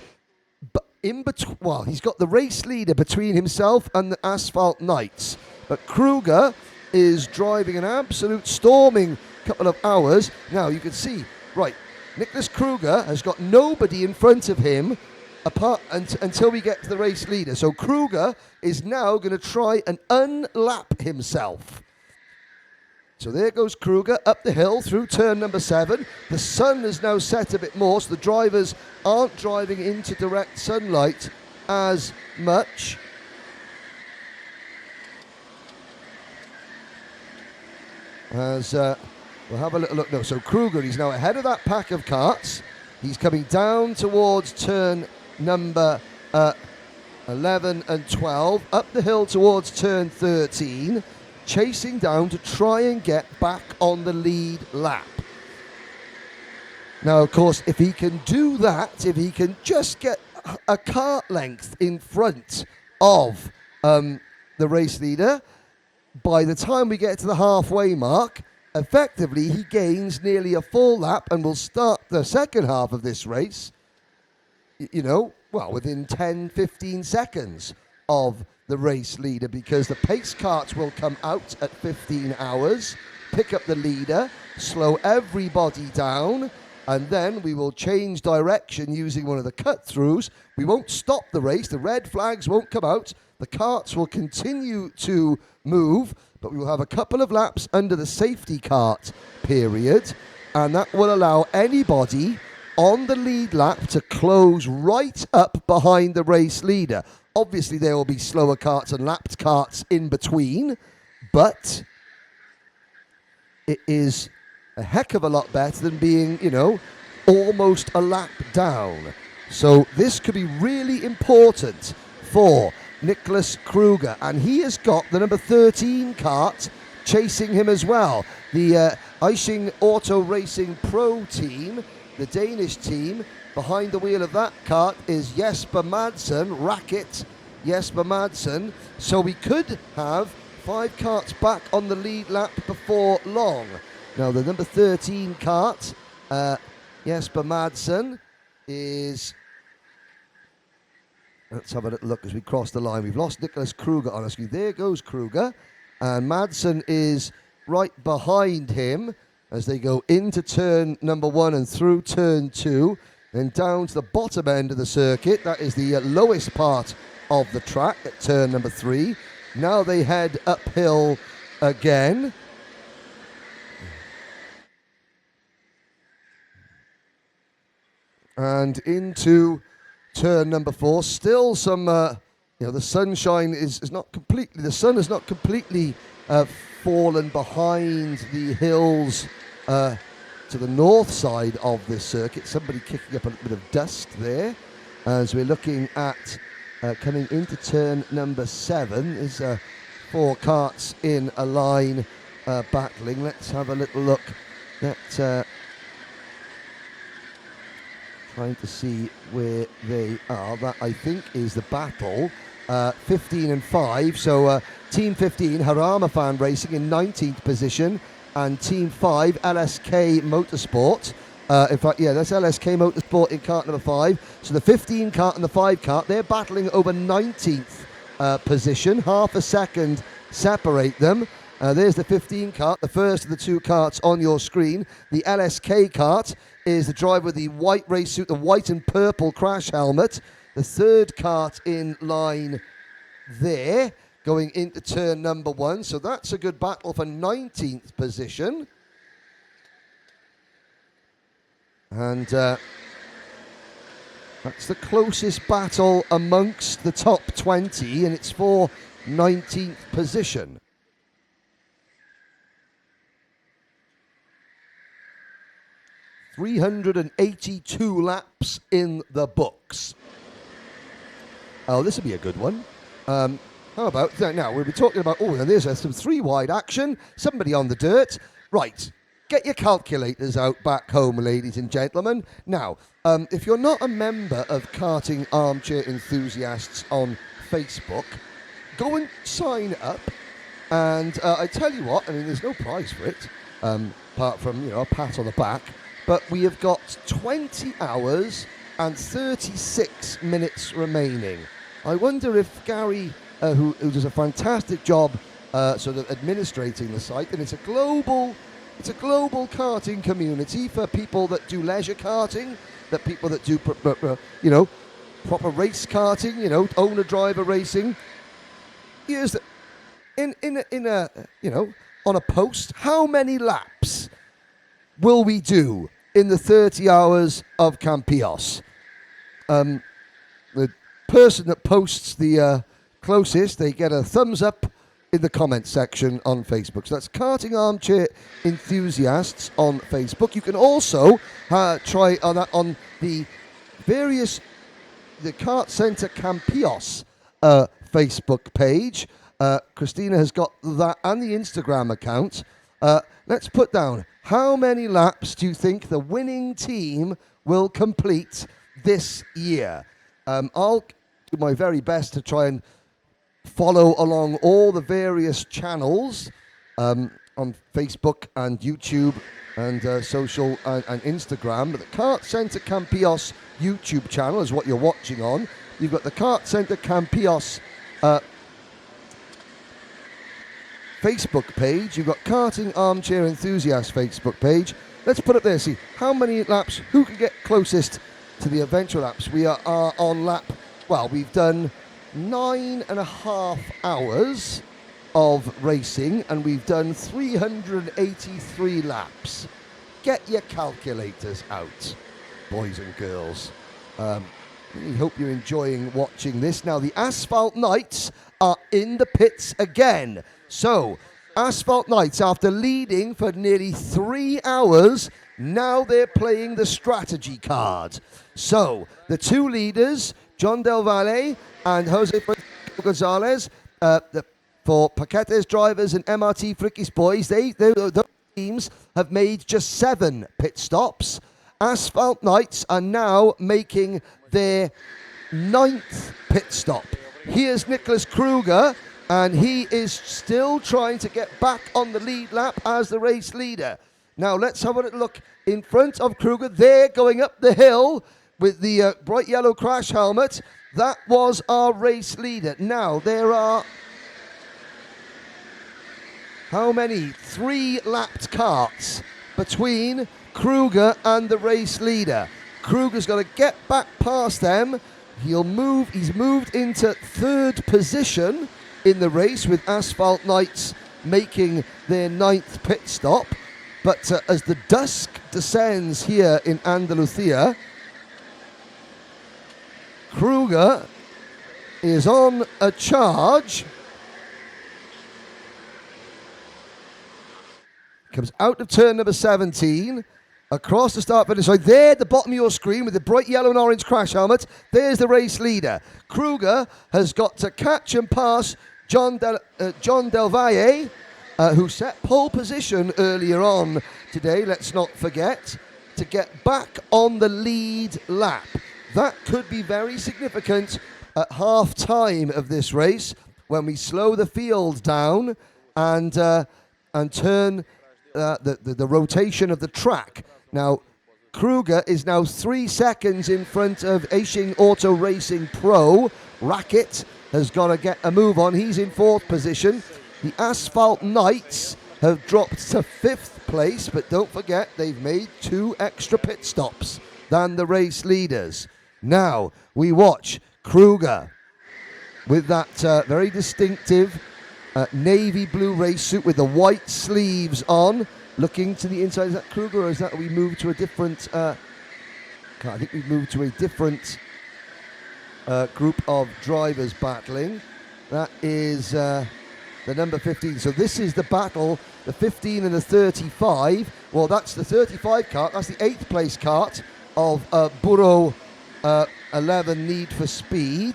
in between. Well, he's got the race leader between himself and the Asphalt Knights, but Kruger is driving an absolute storming couple of hours. Now you can see, right, Nicholas Kruger has got nobody in front of him apart until we get to the race leader. So Kruger is now going to try and unlap himself. So there goes Kruger up the hill through turn number 7. The sun has now set a bit more, so the drivers aren't driving into direct sunlight as much. As we'll have a little look now. So Kruger, he's now ahead of that pack of karts. He's coming down towards turn number 11 and 12, up the hill towards turn 13, chasing down to try and get back on the lead lap. Now, of course, if he can do that, if he can just get a kart length in front of the race leader, by the time we get to the halfway mark, effectively he gains nearly a full lap and will start the second half of this race, within 10-15 seconds of the race leader, because the pace karts will come out at 15 hours, pick up the leader, slow everybody down, and then we will change direction using one of the cut-throughs. We won't stop the race, the red flags won't come out, the karts will continue to move, but we will have a couple of laps under the safety kart period, and that will allow anybody on the lead lap to close right up behind the race leader. Obviously, there will be slower karts and lapped karts in between, but it is a heck of a lot better than being, almost a lap down. So this could be really important for Nicholas Kruger, and he has got the number 13 kart chasing him as well. The Ishing Auto Racing Pro team, the Danish team, behind the wheel of that kart is Jesper Madsen, Racket Jesper Madsen. So we could have 5 karts back on the lead lap before long. Now the number 13 kart, Jesper Madsen, is... Let's have a little look as we cross the line. We've lost Nicholas Kruger on us. There goes Kruger. And Madsen is right behind him as they go into turn number 1 and through turn 2. Then down to the bottom end of the circuit. That is the lowest part of the track at turn number 3. Now they head uphill again. And into turn number 4. Still some, the sunshine is not completely, the sun has not completely fallen behind the hills to the north side of this circuit. Somebody kicking up a little bit of dust there as we're looking at coming into turn number 7. There's 4 karts in a line battling. Let's have a little look at trying to see where they are. That, I think, is the battle. 15 and 5. So Team 15, Harama Fan Racing, in 19th position. And Team 5, LSK Motorsport. In fact, that's LSK Motorsport in kart number 5. So the 15 kart and the 5 kart, they're battling over 19th position. Half a second separate them. There's the 15 kart, the first of the 2 karts on your screen. The LSK kart is the driver with the white race suit, the white and purple crash helmet. The 3rd kart in line there, going into turn number 1. So that's a good battle for 19th position. And that's the closest battle amongst the top 20, and it's for 19th position. 382 laps in the books. Oh, this will be a good one. How about now? We'll be talking about. Oh, and there's some three-wide action. Somebody on the dirt. Right. Get your calculators out back home, ladies and gentlemen. Now, if you're not a member of Karting Armchair Enthusiasts on Facebook, go and sign up. And I tell you what, I mean, there's no prize for it, apart from, a pat on the back. But we have got 20 hours and 36 minutes remaining. I wonder if Gary, who does a fantastic job sort of administrating the site, and it's a global karting community for people that do leisure karting, that people that do proper race karting, owner-driver racing. Here's the, on a post, how many laps will we do in the 30 hours of Campillos? The person that posts the closest, they get a thumbs up in the comment section on Facebook. So that's Karting Armchair Enthusiasts on Facebook. You can also try on that on the KartCenter Campillos Facebook page. Christina has got that and the Instagram account. Let's put down, how many laps do you think the winning team will complete this year? I'll do my very best to try and follow along all the various channels on Facebook and YouTube and social and Instagram. But the KartCenter Campillos YouTube channel is what you're watching on. You've got the KartCenter Campillos Facebook page. You've got Karting Armchair Enthusiast Facebook page. Let's put it there, see how many laps, who can get closest to the eventual laps. We are on lap, well, we've done 9.5 hours of racing and we've done 383 laps. Get your calculators out, boys and girls. We hope you're enjoying watching this. Now, the Asphalt Knights are in the pits again. So, Asphalt Knights, after leading for nearly 3 hours, now they're playing the strategy card. So, the two leaders, John Del Valle and Jose Gonzalez, for Paquetes drivers and MRT Fricky's boys, those teams have made just 7 pit stops. Asphalt Knights are now making their 9th pit stop. Here's Nicholas Kruger, and he is still trying to get back on the lead lap as the race leader. Now let's have a look in front of Kruger. They're going up the hill with the bright yellow crash helmet. That was our race leader. Now there are how many? 3 lapped karts between Kruger and the race leader. Kruger's got to get back past them. He's moved into 3rd position in the race with Asphalt Knights making their 9th pit stop. But as the dusk descends here in Andalusia, Kruger is on a charge. Comes out of turn number 17. Across the start finish line, there at the bottom of your screen with the bright yellow and orange crash helmet, there's the race leader. Kruger has got to catch and pass John Del Valle, who set pole position earlier on today, let's not forget, to get back on the lead lap. That could be very significant at half time of this race when we slow the field down and turn the rotation of the track. Now, Kruger is now 3 seconds in front of Aishing Auto Racing Pro. Racket has got to get a move on. He's in 4th position. The Asphalt Knights have dropped to 5th place, but don't forget they've made 2 extra pit stops than the race leaders. Now, we watch Kruger with that very distinctive navy blue race suit with the white sleeves on. Looking to the inside, is that Kruger or is that we moved to a different, I think we've moved to a different group of drivers battling. That is the number 15. So this is the battle, the 15 and the 35. Well, that's the 35 kart. That's the 8th place kart of Burro 11 Need for Speed.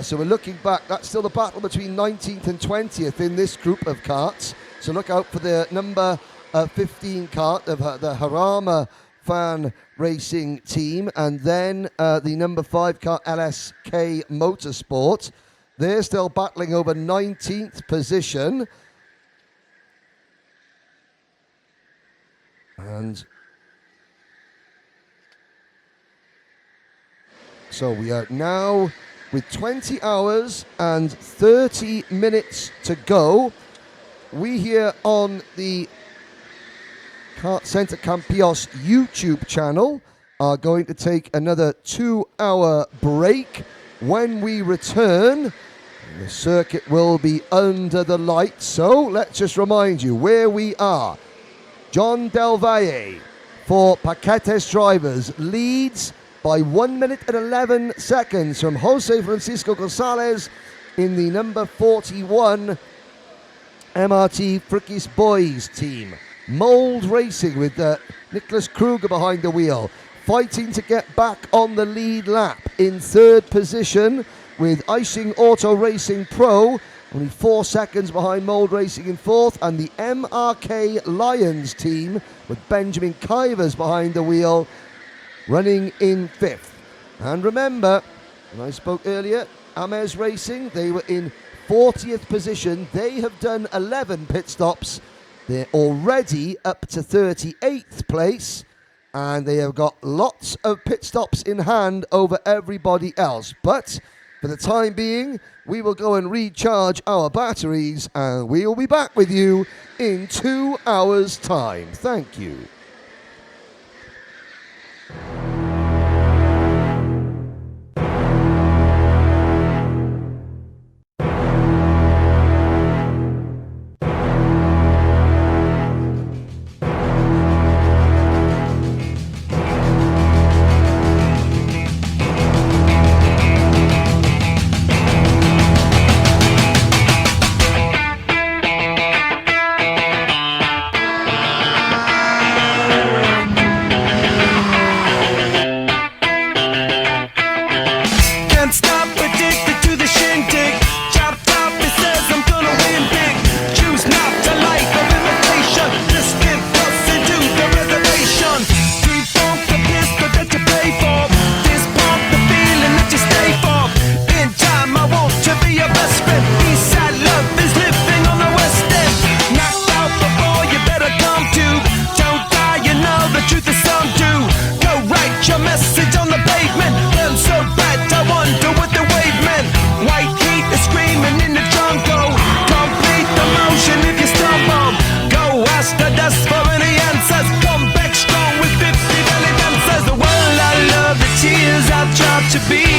So we're looking back. That's still the battle between 19th and 20th in this group of karts. So look out for the number 15 kart of the Harama Fan Racing team, and then the number 5 kart LSK Motorsport. They're still battling over 19th position. And so we are now with 20 hours and 30 minutes to go. We here on the KartCenter Campillos YouTube channel are going to take another 2-hour break. When we return, the circuit will be under the lights. So let's just remind you where we are. John Del Valle for Paquetes Drivers leads by 1 minute and 11 seconds from Jose Francisco Gonzalez in the number 41 MRT Frickies Boys team. Mold Racing with Nicholas Kruger behind the wheel, fighting to get back on the lead lap in 3rd position with Icing Auto Racing Pro, only 4 seconds behind Mold Racing in 4th, and the MRK Lions team with Benjamin Kivers behind the wheel, running in 5th. And remember, when I spoke earlier, Ames Racing, they were in 40th position. They have done 11 pit stops. They're already up to 38th place, and they have got lots of pit stops in hand over everybody else. But for the time being, we will go and recharge our batteries, and we will be back with you in 2 hours' time. Thank you. To be